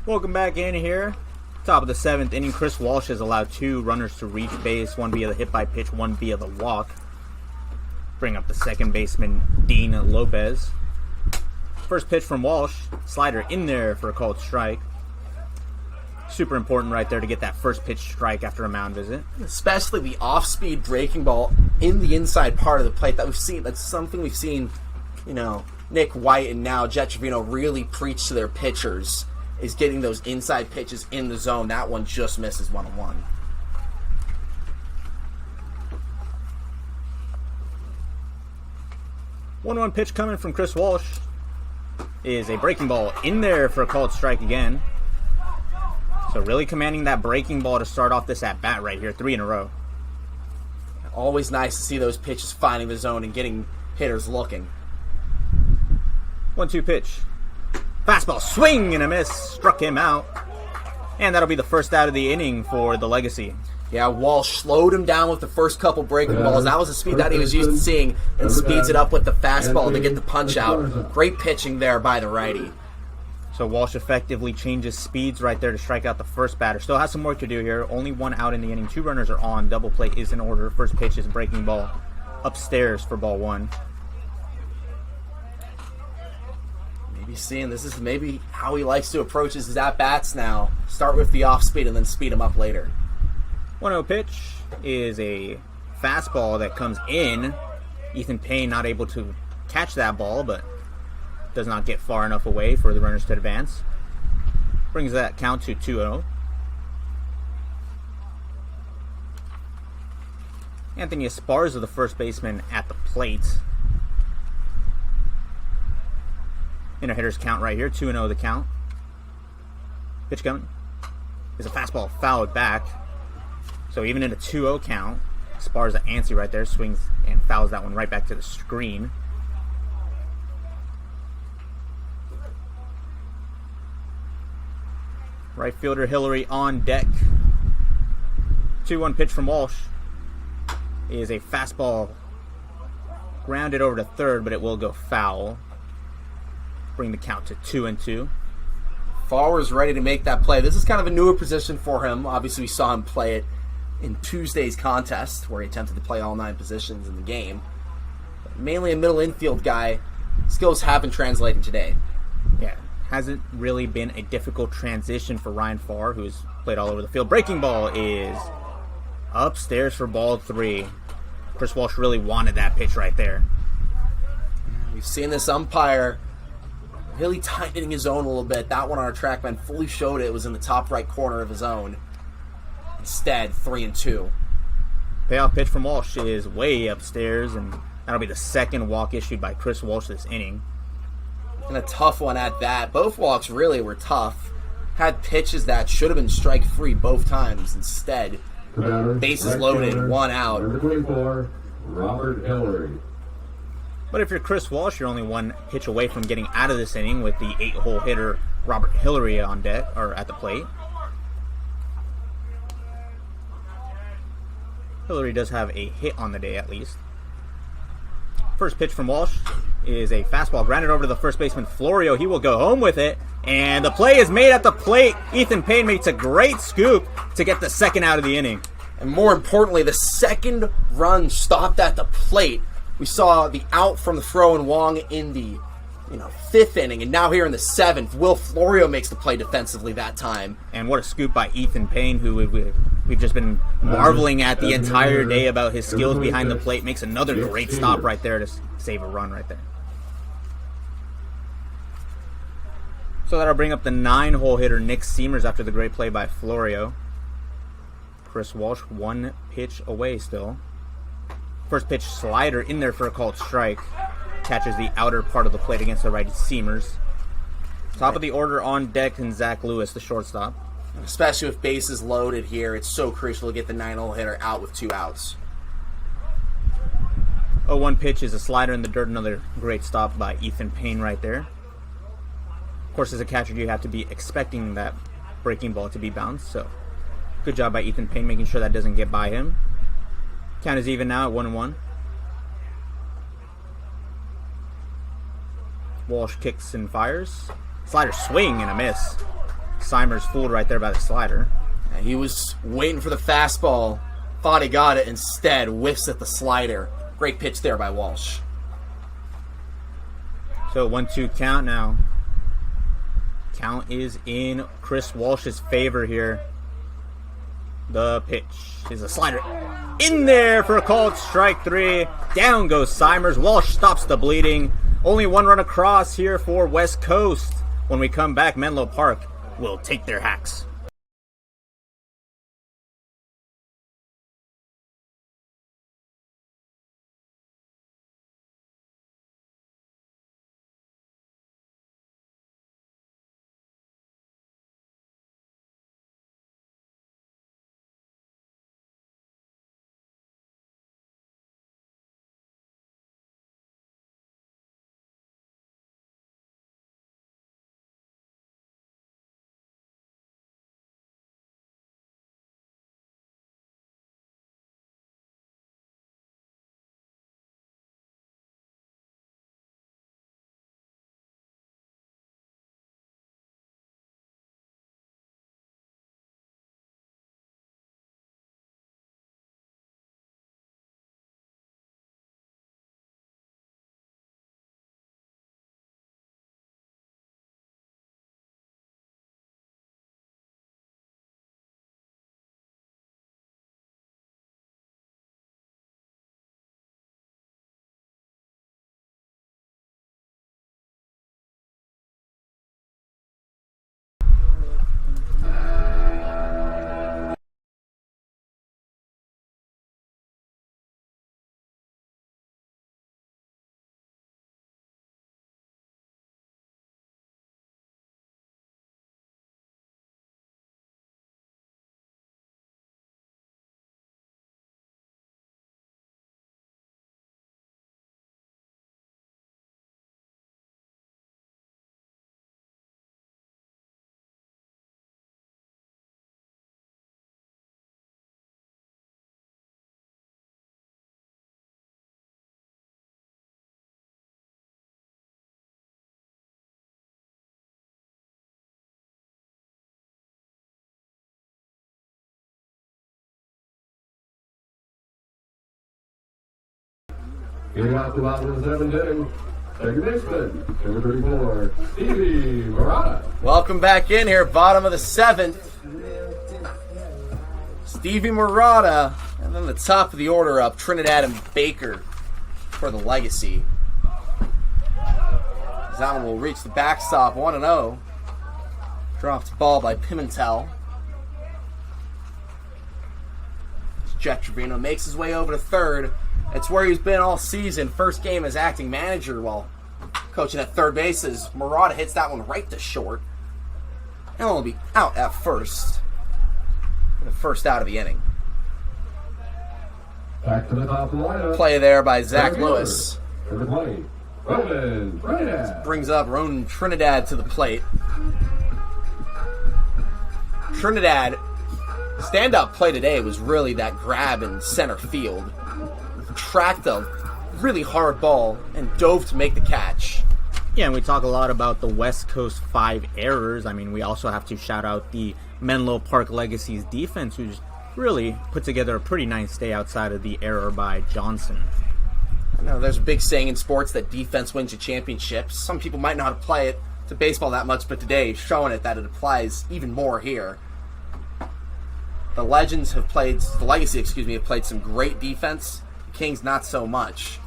Welcome back in here. Top of the 7th inning. Chris Walsh has allowed 2 runners to reach base, one via the hit by pitch, one via the walk. Bring up the second baseman, Dean Lopez. First pitch from Walsh. Slider in there for a called strike. Super important right there to get that first pitch strike after a mound visit. Especially the off-speed breaking ball in the inside part of the plate that we've seen. That's something we've seen, Nick White and now Jet Trevino really preach to their pitchers, is getting those inside pitches in the zone. That one just misses 1-1. One pitch coming from Chris Walsh is a breaking ball in there for a called strike again. So really commanding that breaking ball to start off this at-bat right here, 3 in a row. Always nice to see those pitches finding the zone and getting hitters looking. 1-2 pitch. Fastball, swing and a miss, struck him out. And that'll be the first out of the inning for the Legacy. Yeah, Walsh slowed him down with the first couple breaking balls. That was the speed that he was used to seeing, and speeds it up with the fastball to get the punch out. Great pitching there by the righty. So Walsh effectively changes speeds right there to strike out the first batter. Still has some work to do here. Only 1 out in the inning. 2 runners are on. Double play is in order. First pitch is breaking ball upstairs for ball 1. Maybe seeing this is maybe how he likes to approach his at-bats now. Start with the off-speed and then speed him up later. 1-0 pitch is a fastball that comes in. Ethan Payne not able to catch that ball, but does not get far enough away for the runners to advance. Brings that count to 2-0. Anthony Esparza, the first baseman, at the plate. In a hitter's count right here, 2-0 the count. Pitch coming. Is a fastball fouled back. So even in a 2-0 count, Esparza antsy right there, swings and fouls that one right back to the screen. Right fielder Hillary on deck. 2-1 pitch from Walsh is a fastball grounded over to third, but it will go foul. Bring the count to 2-2. Fowler's ready to make that play. This is kind of a newer position for him. Obviously, we saw him play it in Tuesday's contest, where he attempted to play all 9 positions in the game. But mainly a middle infield guy. Skills have been translating today. Yeah, hasn't really been a difficult transition for Ryan Farr, who's played all over the field. Breaking ball is upstairs for ball 3. Chris Walsh really wanted that pitch right there. We've seen this umpire really tightening his zone a little bit. That one on our TrackMan fully showed it was in the top right corner of his zone. Instead, 3-2. Payoff pitch from Walsh is way upstairs, and that'll be the second walk issued by Chris Walsh this inning. And a tough one at that. Both walks really were tough. Had pitches that should have been strike-free both times. Instead, bases loaded, 1 out. Number 24, Robert Hillary. But if you're Chris Walsh, you're only 1 pitch away from getting out of this inning with the 8-hole hitter Robert Hillary on deck, or at the plate. Hillary does have a hit on the day at least. First pitch from Walsh is a fastball grounded over to the first baseman Florio. He will go home with it, and the play is made at the plate. Ethan Payne makes a great scoop to get the second out of the inning. And more importantly, the second run stopped at the plate. We saw the out from the throw and Wong in the 5th inning, and now here in the 7th, Will Florio makes the play defensively that time. And what a scoop by Ethan Payne, who we've just been marveling at the entire day about his skills behind the plate. Makes another great stop right there to save a run right there. So that'll bring up the 9-hole hitter Nick Seamers after the great play by Florio. Chris Walsh 1 pitch away still. First pitch slider in there for a called strike. Catches the outer part of the plate against the righty Seamers. Top of the order on deck, and Zach Lewis, the shortstop. Especially with bases loaded here, it's so crucial to get the 9-hole hitter out with 2 outs. 0-1 pitch is a slider in the dirt. Another great stop by Ethan Payne right there. Of course, as a catcher, you have to be expecting that breaking ball to be bounced. So, good job by Ethan Payne making sure that doesn't get by him. Count is even now at 1-1. Walsh kicks and fires. Slider swing and a miss. Seamers fooled right there by the slider. And he was waiting for the fastball. Thought he got it. Instead, whiffs at the slider. Great pitch there by Walsh. So 1-2 count now. Count is in Chris Walsh's favor here. The pitch is a slider in there for a called strike 3. Down goes Seamers. Walsh stops the bleeding. Only 1 run across here for West Coast. When we come back, Menlo Park will take their hacks. Getting out to out in the 7th inning, second baseman, number 34, Stevie Murata. Welcome back in here, bottom of the 7th. Stevie Murata, and then the top of the order up, Trinidad and Baker for the Legacy. That one will reach the backstop, 1-0. Dropped ball by Pimentel. Jet Trevino makes his way over to third. It's where he's been all season. First game as acting manager while coaching at third base as Murata hits that one right to short. And will be out at first. The first out of the inning. Back to the top of the lineup. Play there by Zach Lewis. Number 20, Roman Trinidad. Brings up Ronan Trinidad to the plate. Trinidad, stand-up play today was really that grab in center field. Tracked a really hard ball and dove to make the catch. Yeah, and we talk a lot about the West Coast 5 errors. I mean, we also have to shout out the Menlo Park Legacy's defense, who's really put together a pretty nice day outside of the error by Johnson. I know there's a big saying in sports that defense wins you championships. Some people might not apply it to baseball that much, but today showing it that it applies even more here. The Legacy have played some great defense. The Kings not so much.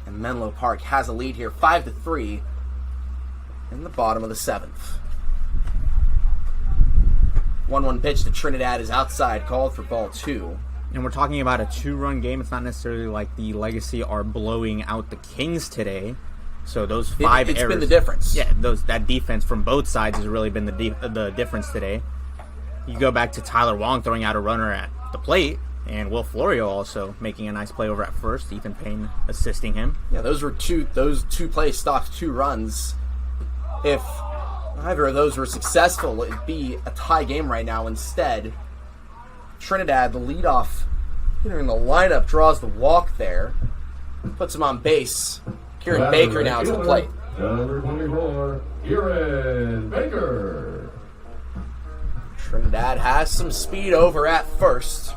And Menlo Park has a lead here, 5-3 in the bottom of the 7th. 1-1 pitch to Trinidad is outside, called for ball 2. And we're talking about a 2-run game. It's not necessarily like the Legacy are blowing out the Kings today. So those 5 errors. It's been the difference. Yeah, that defense from both sides has really been the difference today. You go back to Tyler Wong throwing out a runner at the plate, and Will Florio also making a nice play over at first. Ethan Payne assisting him. Yeah, those two plays stopped 2 runs. If either of those were successful, it'd be a tie game right now. Instead, Trinidad, the leadoff hitter in the lineup, draws the walk there, puts him on base. Kieran Baker now to the plate. Number 24, Kieran Baker. Trinidad has some speed over at first.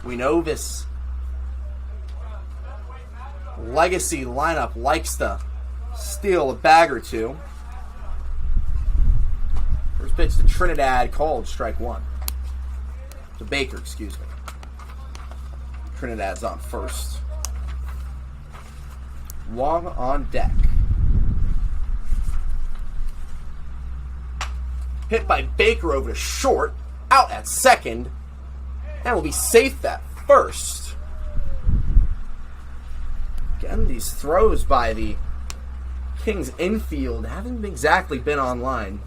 We know this Legacy lineup likes to steal a bag or two. First pitch to Trinidad, called strike 1. To Baker, excuse me. Trinidad's on first. Wong on deck. Hit by Baker over to short, out at second, and will be safe at first. Again, these throws by the Kings infield haven't exactly been online.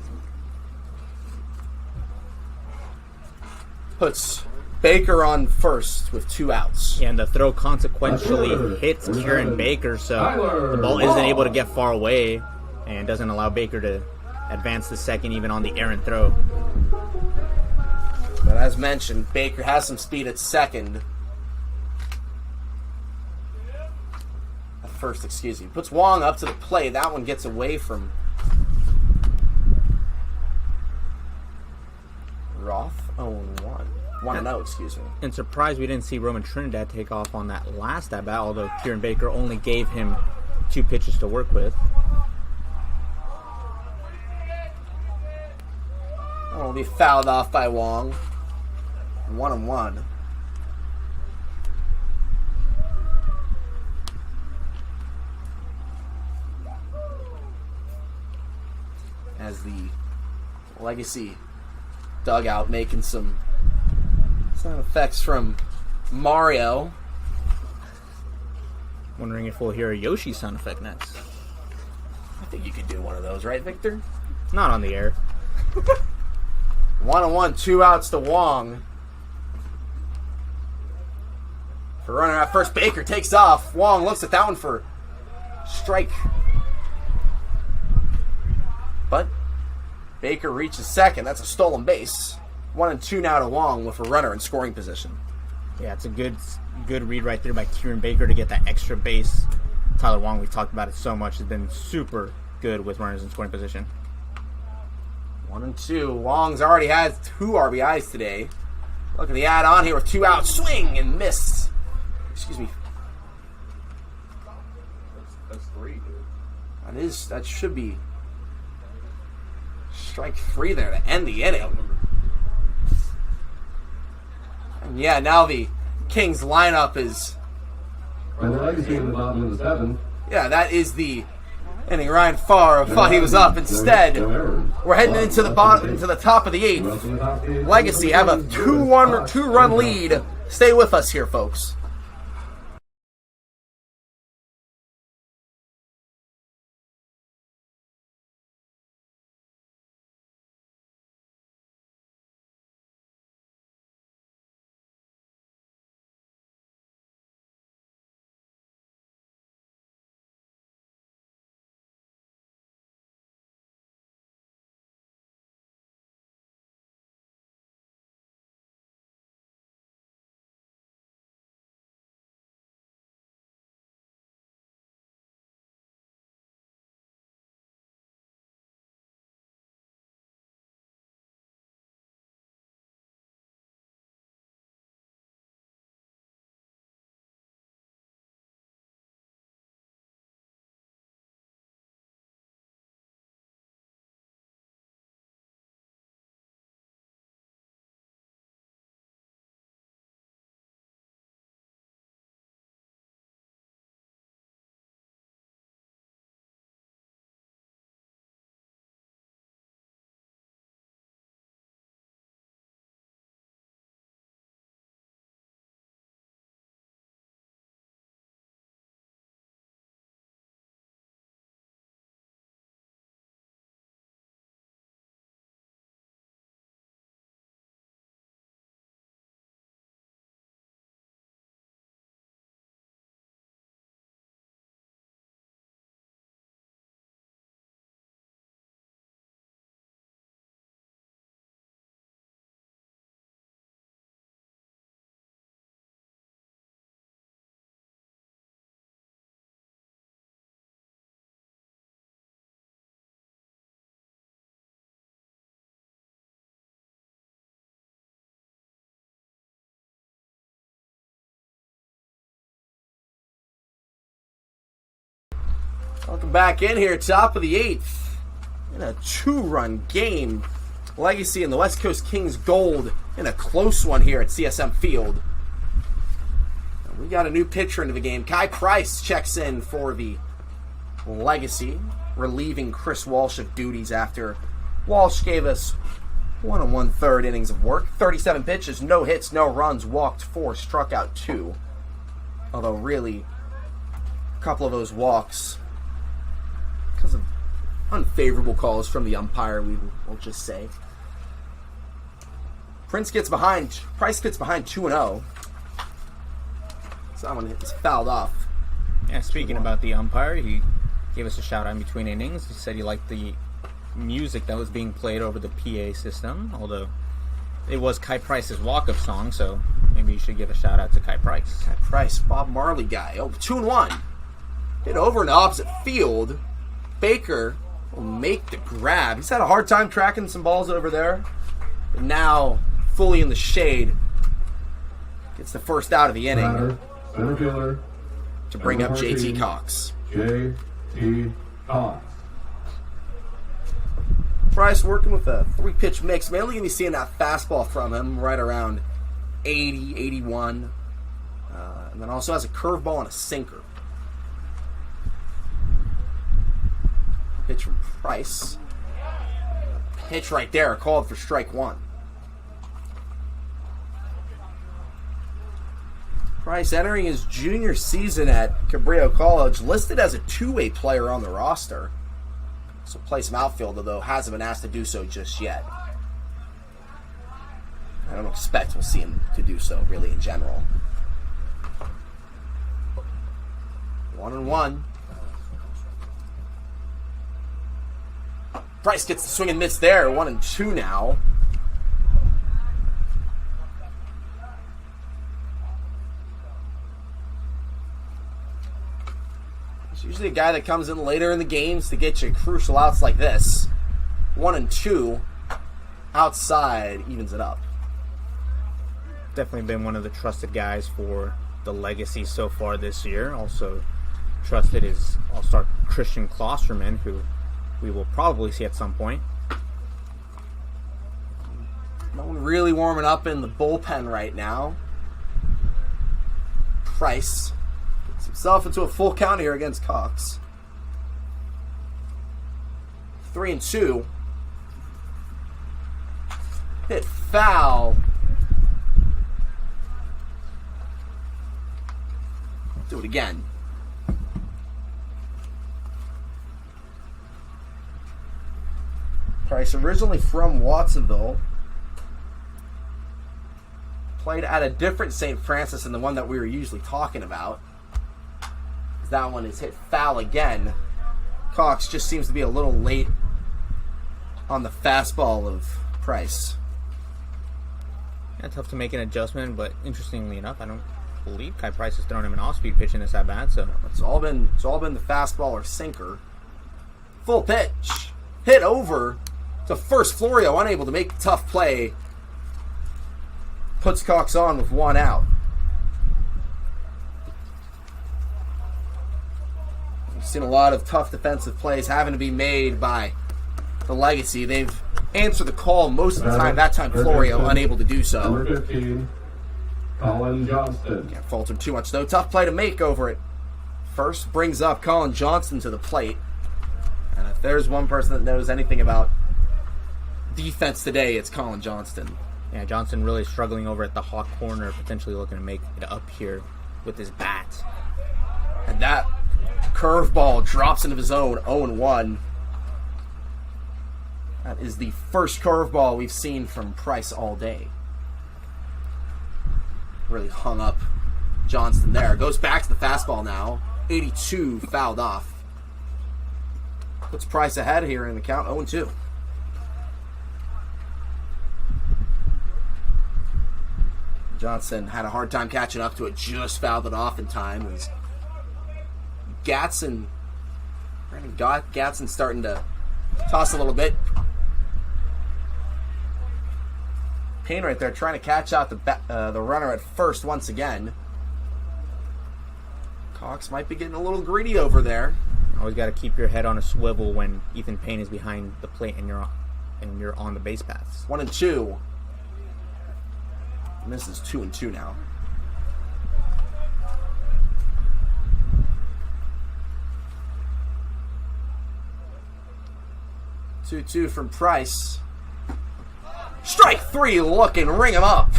Puts Baker on first with 2 outs. And the throw consequentially hits Kieran Baker, so the ball isn't able to get far away and doesn't allow Baker to advance to second even on the errant throw. But as mentioned, Baker has some speed at second. At first, excuse me. Puts Wong up to the plate. That one gets away from Roth. 0-1. 1-0, excuse me. And surprised we didn't see Roman Trinidad take off on that last at bat, although Kieran Baker only gave him 2 pitches to work with. Will be fouled off by Wong. 1-1. As the Legacy dugout making some sound effects from Mario. Wondering if we'll hear a Yoshi sound effect next. I think you could do one of those, right, Victor? Not on the air. 1-1, 2 outs to Wong. For runner at first, Baker takes off. Wong looks at that one for strike. But Baker reaches second. That's a stolen base. 1-2 now to Wong with a runner in scoring position. Yeah, it's a good read right there by Kieran Baker to get that extra base. Tyler Wong, we've talked about it so much, has been super good with runners in scoring position. 1-2. Wong's already had 2 RBIs today. Look at the add-on here with 2 outs. Swing and miss. Excuse me. That should be strike 3 there to end the inning. And yeah, now the Kings lineup is... And the Legacy in the bottom of the 7th. Yeah, that is the inning. Ryan Farr thought he was up. Instead, we're heading into the top of the 8th. Legacy have a 2-run lead. Stay with us here, folks. Welcome back in here, top of the 8th. In a 2-run game. Legacy and the West Coast Kings gold in a close one here at CSM Field. And we got a new pitcher into the game. Kai Price checks in for the Legacy, relieving Chris Walsh of duties after Walsh gave us 1 1/3 innings of work. 37 pitches, no hits, no runs, walked 4, struck out 2. Although really, a couple of those walks because of unfavorable calls from the umpire, we will just say. Price gets behind 2-0. Someone is fouled off. Yeah, speaking about the umpire, he gave us a shout out in between innings. He said he liked the music that was being played over the PA system, although it was Kai Price's walk-up song, so maybe you should give a shout out to Kai Price. Kai Price, Bob Marley guy. 2-1. Hit over in the opposite field. Baker will make the grab. He's had a hard time tracking some balls over there. But now, fully in the shade, gets the first out of the inning Center fielder to bring up JT Cox. JT Cox. Price working with a 3-pitch mix. Mainly going to be seeing that fastball from him right around 80, 81. And then also has a curveball and a sinker. Pitch from Price. Pitch right there, called for strike 1. Price entering his junior season at Cabrillo College, listed as a two-way player on the roster. So play some outfield, although hasn't been asked to do so just yet. I don't expect we'll see him to do so, really, in general. 1-1. Price gets the swing and miss there. 1-2 now. It's usually a guy that comes in later in the games to get you crucial outs like this. 1-2. Outside evens it up. Definitely been one of the trusted guys for the Legacy so far this year. Also trusted is all-star Christian Klosterman, who we will probably see at some point. No one really warming up in the bullpen right now. Price gets himself into a full count here against Cox. 3-2. Hit foul. Do it again. Price, originally from Watsonville, played at a different St. Francis than the one that we were usually talking about. That one is hit foul again. Cox just seems to be a little late on the fastball of Price. Yeah, tough to make an adjustment, but interestingly enough, I don't believe Kai Price has thrown him an off-speed pitch in this at-bat, so It's all been the fastball or sinker. Full pitch. Hit over to first. Florio unable to make the tough play. Puts Cox on with one out. We've seen a lot of tough defensive plays having to be made by the Legacy. They've answered the call most of the time. That time Florio unable to do so. Number 15, Colin Johnston. Can't fault him too much though. Tough play to make over it. First brings up Colin Johnston to the plate. And if there's one person that knows anything about defense today, it's Colin Johnston. yeah, Johnson really struggling over at the hawk corner, potentially looking to make it up here with his bat. And that curveball drops into his zone, 0-1. That is the first curveball we've seen from Price all day. Really hung up Johnston there. Goes back to the fastball now. 82 fouled off. Puts Price ahead here in the count, 0-2. Johnson had a hard time catching up to it, just fouled it off in time. As Brandon Gatson starting to toss a little bit. Payne right there trying to catch out the runner at first once again. Cox might be getting a little greedy over there. Always got to keep your head on a swivel when Ethan Payne is behind the plate and you're on the base paths. 1-2. And this is 2-2 now. Two from Price. Strike three looking, ring him up.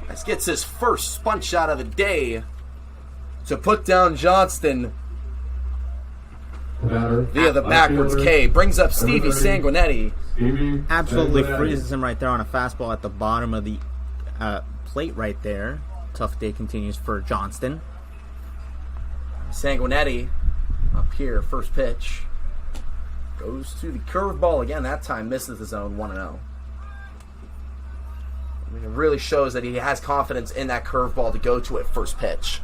Price gets his first spun shot of the day to put down Johnston via the backwards K. Brings up Stevie Sanguinetti. Absolutely freezes him right there on a fastball at the bottom of the plate right there. Tough day continues for Johnston. Sanguinetti up here, first pitch. Goes to the curveball again. That time misses the zone, 1-0. I mean, it really shows that he has confidence in that curveball to go to it first pitch.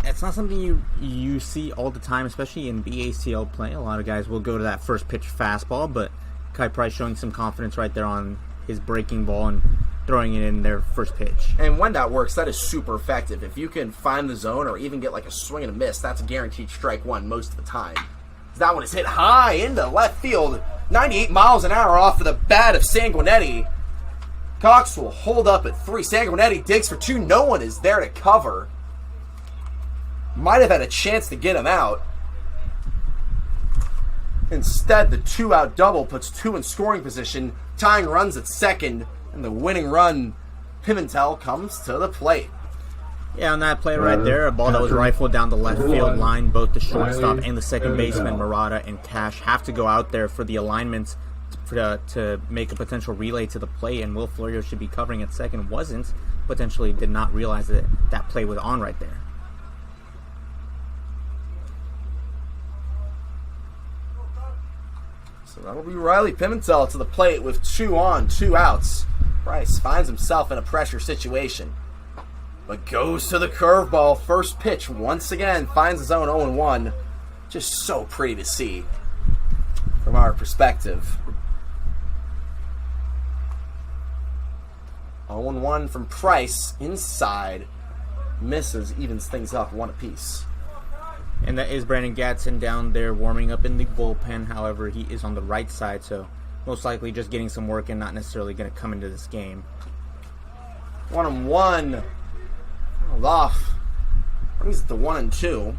It's not something you see all the time, especially in BACL play. A lot of guys will go to that first pitch fastball, but Kai Price showing some confidence right there on his breaking ball and throwing it in their first pitch. And when that works, that is super effective. If you can find the zone or even get like a swing and a miss, that's a guaranteed strike one most of the time. That one is hit high into left field. 98 miles an hour off of the bat of Sanguinetti. Cox will hold up at 3. Sanguinetti digs for 2. No one is there to cover. Might have had a chance to get him out. Instead, the 2-out double puts 2 in scoring position. Tying runs at second. And the winning run, Pimentel, comes to the plate. Yeah, on that play right there, a ball that was rifled down the left field line. Both the shortstop and the second baseman, Murata and Cash, have to go out there for the alignments to make a potential relay to the plate, and Will Florio should be covering at second. Wasn't. Potentially did not realize that that play was on right there. So that'll be Riley Pimentel to the plate with 2 on, 2 outs. Price finds himself in a pressure situation, but goes to the curveball. First pitch once again finds his own 0-1. Just so pretty to see from our perspective. 0-1 from Price inside misses, evens things up 1 apiece. And that is Brandon Gatson down there warming up in the bullpen. However, he is on the right side, so most likely just getting some work and not necessarily going to come into this game. 1-1. Fouled off. Brings it to 1-2.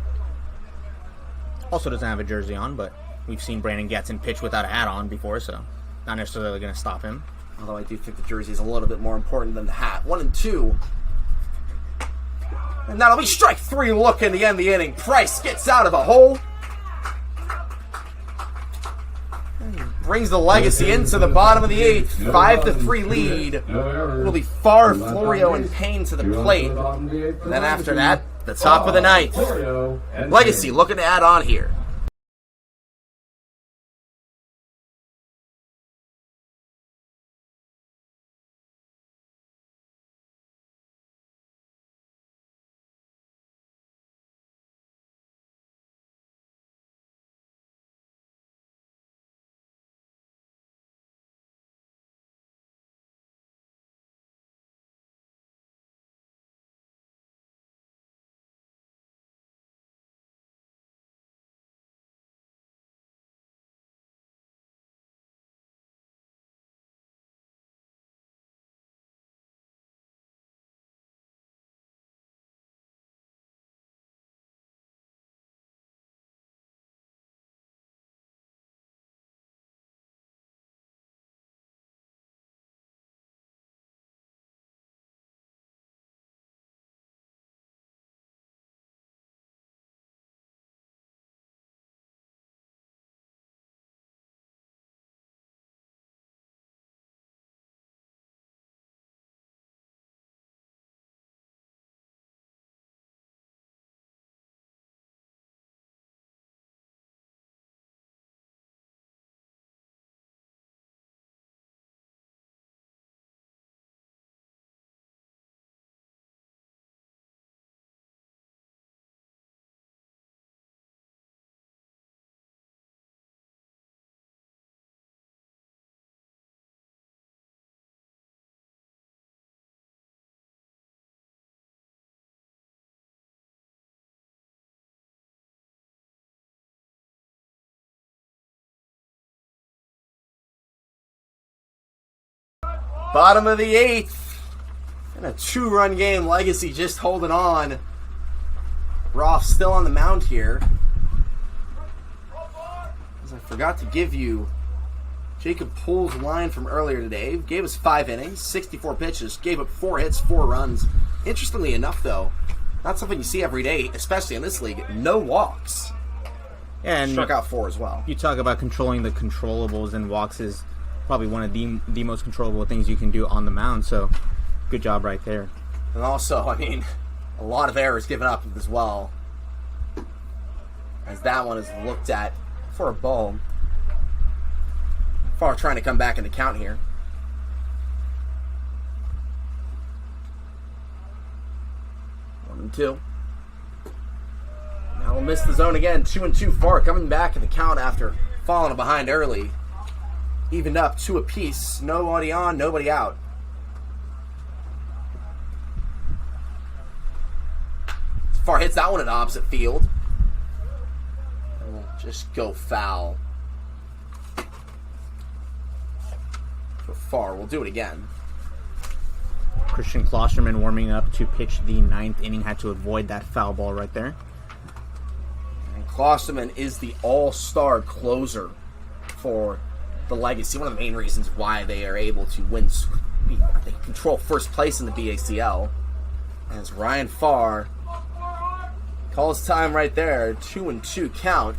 Also doesn't have a jersey on, but we've seen Brandon Gatson pitch without a hat on before, so not necessarily going to stop him. Although I do think the jersey is a little bit more important than the hat. 1-2. And that'll be strike 3 looking to end the inning. Price gets out of a hole. And brings the Legacy into the bottom of the 8th. 5-3 lead. Will be Farr, Florio, and Payne to the plate. And then after that, the top of the 9th. Legacy looking to add on here. Bottom of the 8th. And a 2-run game. Legacy just holding on. Roth still on the mound here. As I forgot to give you Jacob Pool's line from earlier today. Gave us 5 innings, 64 pitches, gave up 4 hits, 4 runs. Interestingly enough, though, not something you see every day, especially in this league. No walks. And struck out 4 as well. You talk about controlling the controllables, and walks is probably one of the most controllable things you can do on the mound. So, good job right there. And also, I mean, a lot of errors given up as well, as that one is looked at for a ball. Farr trying to come back in the count here. One and two. Now we'll miss the zone again. 2-2 Farr coming back in the count after falling behind early. Evened up 2 apiece. Nobody on, nobody out. Farr hits that one at opposite field. And we'll just go foul. For Farr, we'll do it again. Christian Klosterman warming up to pitch the 9th inning. Had to avoid that foul ball right there. And Klosterman is the all-star closer for the Legacy. One of the main reasons why they are able to win, they control first place in the BACL. As Ryan Farr calls time right there. 2-2 count.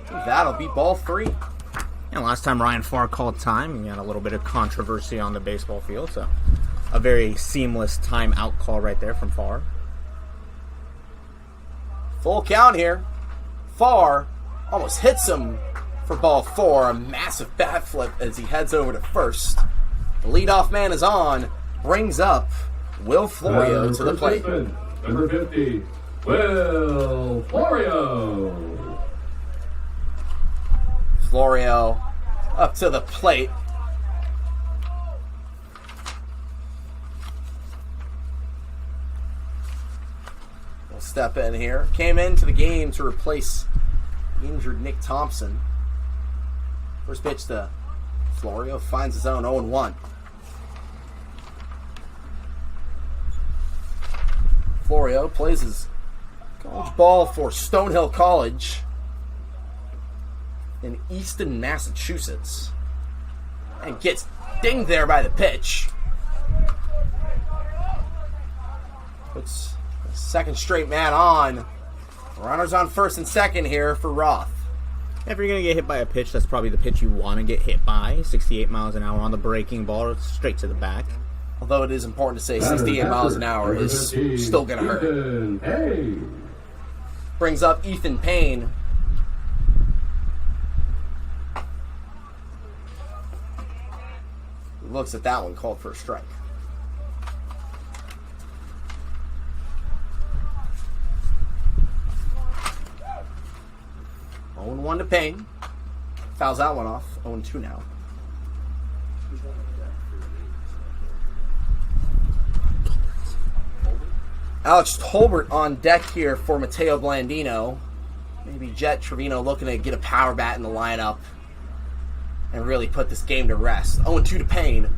That'll be ball 3. And last time Ryan Farr called time, he had a little bit of controversy on the baseball field. So, a very seamless timeout call right there from Farr. Full count here. Farr almost hits him for ball 4. A massive bat flip as he heads over to first. The leadoff man is on. Brings up Will Florio to the plate. Number 50, Will Florio. Florio up to the plate. step in here. Came into the game to replace the injured Nick Thompson. First pitch to Florio, finds his own 0-1. Florio plays his college ball for Stonehill College in Easton, Massachusetts. And gets dinged there by the pitch. Puts a second straight man on. Runners on first and second here for Roth. If you're going to get hit by a pitch, that's probably the pitch you want to get hit by. 68 miles an hour on the breaking ball, straight to the back. Although it is important to say 68 miles an hour is still going to hurt. Hey. Brings up Ethan Payne. Looks at that one, called for a strike. Oh, 0-1 to Payne. Fouls that one off. 0-2 now. Alex Tolbert on deck here for Mateo Blandino. Maybe Jet Trevino looking to get a power bat in the lineup and really put this game to rest. 0-2 to Payne.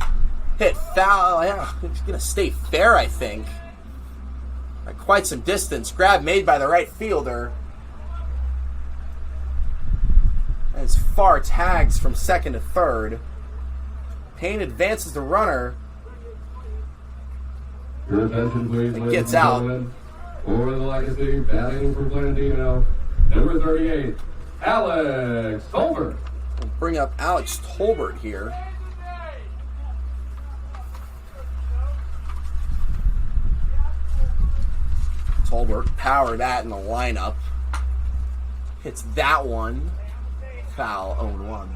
Hit foul. Yeah, it's going to stay fair, I think. By quite some distance. Grab made by the right fielder. As far tags from second to third. Payne advances the runner. Your attention, please, ladies Gets and out. gentlemen. For the Legacy, batting for Blandino, number 38, Alex Tolbert. We'll bring up Alex Tolbert here. Tolbert, power that in the lineup. Hits that one. Foul, 0-1.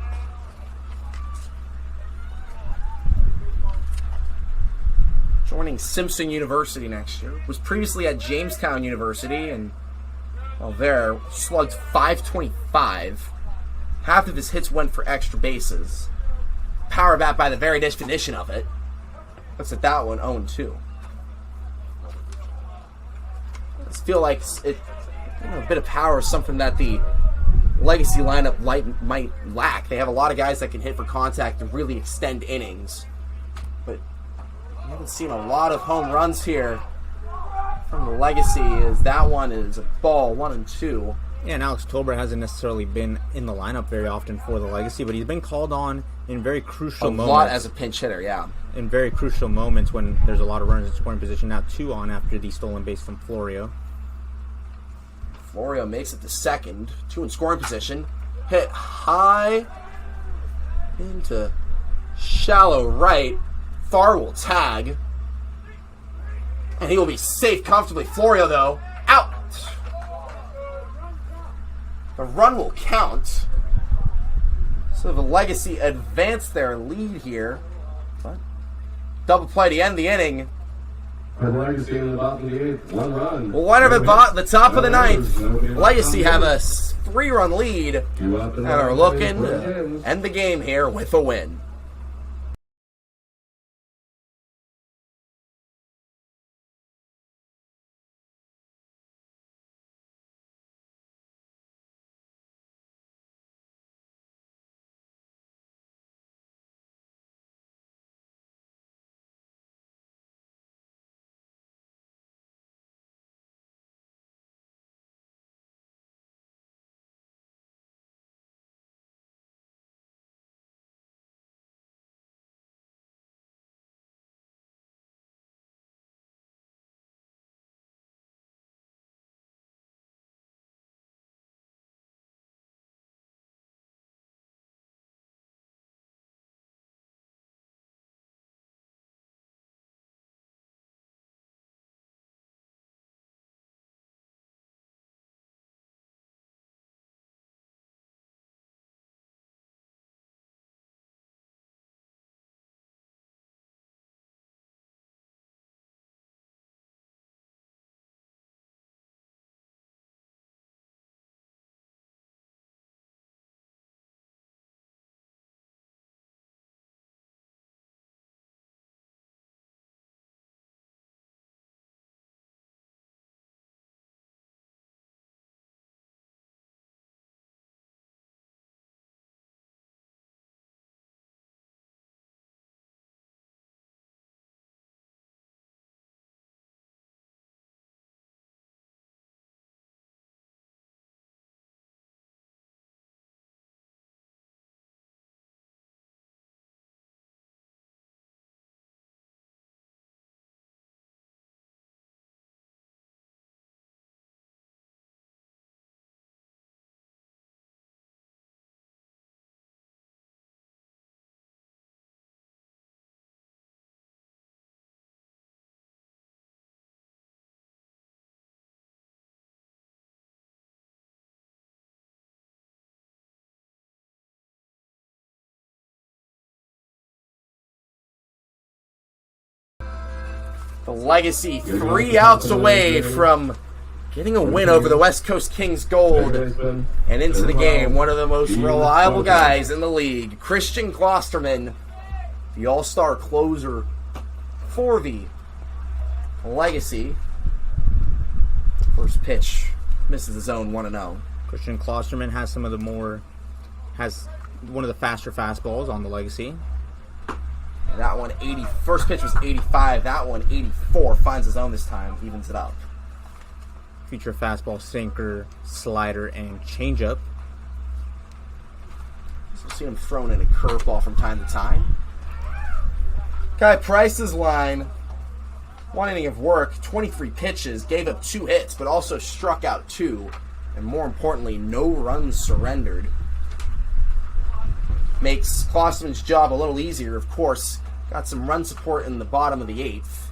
Joining Simpson University next year. Was previously at Jamestown University and, well, there, slugged .525. Half of his hits went for extra bases. Power bat by the very definition of it. Looks at that one, 0-2. I just feel like a bit of power is something that the Legacy lineup might lack. They have a lot of guys that can hit for contact and really extend innings. But we haven't seen a lot of home runs here from the Legacy, as that one is a ball, 1-2. Yeah, and Alex Tolbert hasn't necessarily been in the lineup very often for the Legacy, but he's been called on in very crucial moments. A lot as a pinch hitter, yeah. In very crucial moments when there's a lot of runners in scoring position. Now 2 on after the stolen base from Florio. Florio makes it to second. 2 in scoring position. Hit high into shallow right. Far will tag. And he will be safe comfortably. Florio, though, out. The run will count. So the Legacy advance their lead here. But double play to end the inning. For the Legacy in the bottom of the 8th, 1 run. Well, one of the top of the ninth. No hits. Legacy have a 3-run lead 2 out the and are ninth. looking to end the game here with a win. The Legacy 3 outs away from getting a win over the West Coast Kings Gold. And into the game, one of the most reliable guys in the league, Christian Klosterman, the all-star closer for the Legacy. First pitch misses the zone 1-0. Christian Klosterman has one of the faster fastballs on the Legacy. And that one, first pitch was 85. That one, 84. Finds his own this time. Evens it up. Feature fastball, sinker, slider, and changeup. So see him thrown in a curveball from time to time. Guy Price's line, 1 inning of work, 23 pitches, gave up 2 hits, but also struck out 2. And more importantly, no runs surrendered. Makes Klosterman's job a little easier, of course. Got some run support in the bottom of the 8th.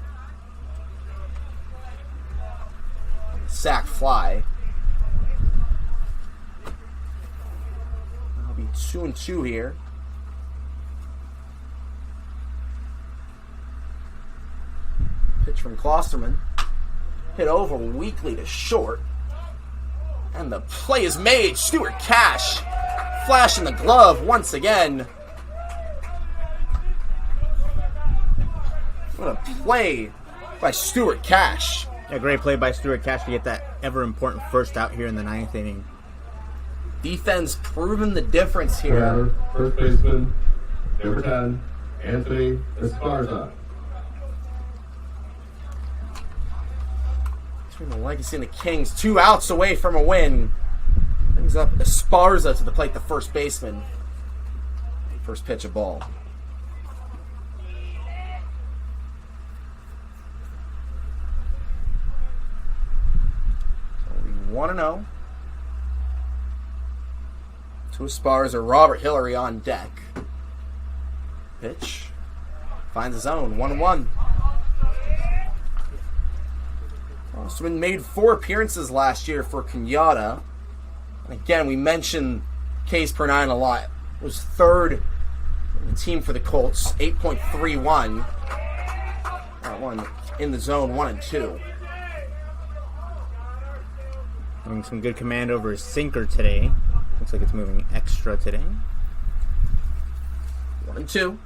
Sack fly. I'll be 2-2 here. Pitch from Klosterman. Hit over weakly to short. And the play is made. Stuart Cash flashing the glove once again. What a play by Stuart Cash. A great play by Stuart Cash to get that ever-important first out here in the 9th inning. Defense proving the difference here. Batter, first baseman, number 10, Anthony Esparza. Between the Legacy and the Kings, 2 outs away from a win. Brings up Esparza to the plate, the first baseman. First pitch, a ball. So we 1-0. To Esparza, Robert Hillary on deck. Pitch. Finds his own, 1-1. Klosterman made 4 appearances last year for Kenyatta. And again, we mentioned Ks per 9 a lot. Was 3rd in the team for the Colts, 8.31. That one in the zone, 1-2. Having some good command over his sinker today. Looks like it's moving extra today. 1-2.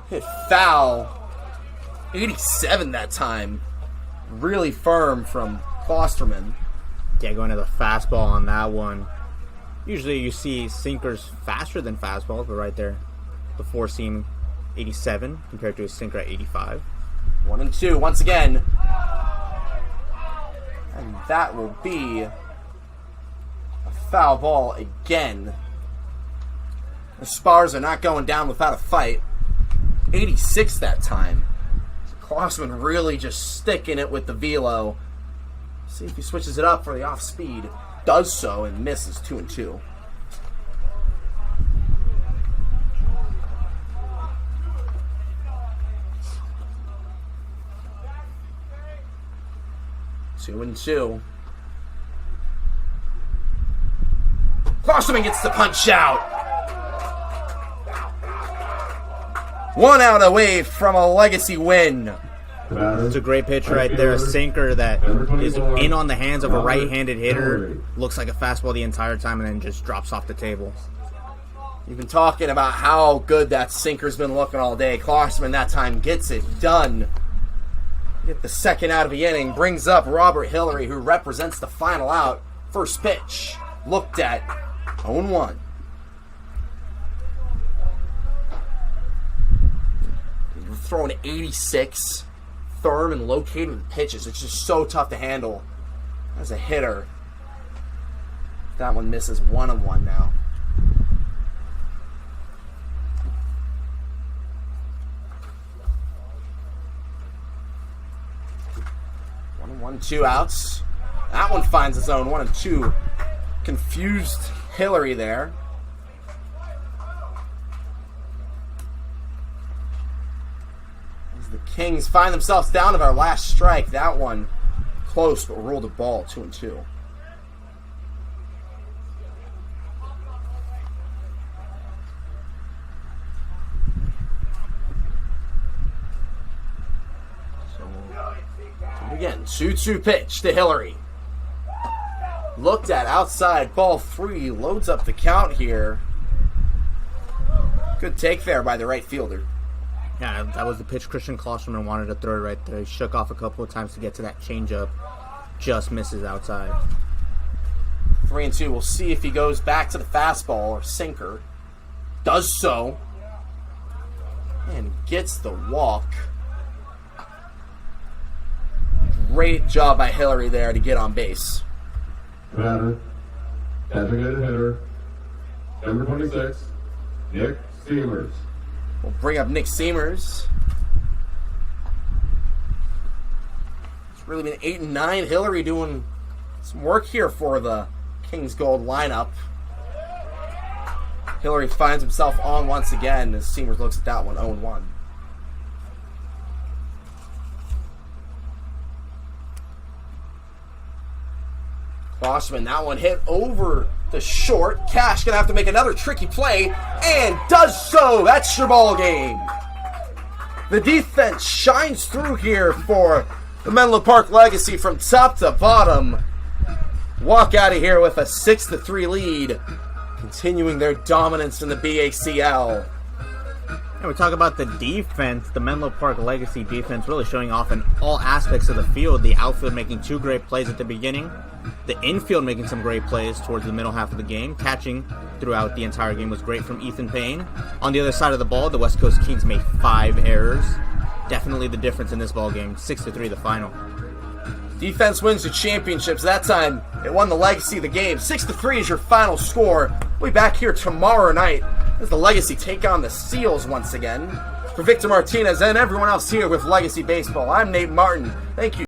Hit foul. 87 that time. Really firm from Klosterman. Yeah, going to the fastball on that one. Usually you see sinkers faster than fastballs, but right there, the 4-seam 87 compared to a sinker at 85. 1-2 once again. And that will be a foul ball again. The Spars are not going down without a fight. 86 that time. Klosterman really just sticking it with the velo. See if he switches it up for the off speed. Does so and misses 2-2. Two and two. Klosterman gets the punch out. 1 out away from a Legacy win. It's a great pitch right there. A sinker that is in on the hands of a right-handed hitter. Looks like a fastball the entire time and then just drops off the table. You've been talking about how good that sinker's been looking all day. Klosterman that time gets it done. Get the second out of the inning. Brings up Robert Hillary, who represents the final out. First pitch. Looked at. 0-1. You're throwing 86. Firm and located pitches. It's just so tough to handle as a hitter. That one misses 1-1 now. 1-2 outs. That one finds its own 1-2. Confused Hillary there. As the Kings find themselves down to their last strike. That one close, but ruled a ball. 2-2. 2-2 pitch to Hillary. Looked at outside, ball 3, loads up the count here. Good take there by the right fielder. Yeah, that was the pitch Christian Klosterman wanted to throw right there. He shook off a couple of times to get to that changeup. Just misses outside. 3-2. We'll see if he goes back to the fastball or sinker. Does so. And gets the walk. Great job by Hillary there to get on base. Batter, designated hitter, number 26, Nick Seamers. We'll bring up Nick Seamers. It's really been 8 and 9. Hillary doing some work here for the Kings Gold lineup. Hillary finds himself on once again as Seamers looks at that one, 0-1. Klosterman, that one hit over the short. Cash gonna have to make another tricky play, and does so. That's your ball game. The defense shines through here for the Menlo Park Legacy from top to bottom. Walk out of here with a 6-3 lead, continuing their dominance in the BACL. And we talk about the defense, the Menlo Park Legacy defense really showing off in all aspects of the field. The outfield making 2 great plays at the beginning. The infield making some great plays towards the middle half of the game. Catching throughout the entire game was great from Ethan Payne. On the other side of the ball, the West Coast Kings made 5 errors. Definitely the difference in this ball game. 6-3 the final. Defense wins the championships. That time, it won the Legacy the game. 6-3 is your final score. We'll be back here tomorrow night as the Legacy take on the Seals once again. For Victor Martinez and everyone else here with Legacy Baseball, I'm Nate Martin. Thank you.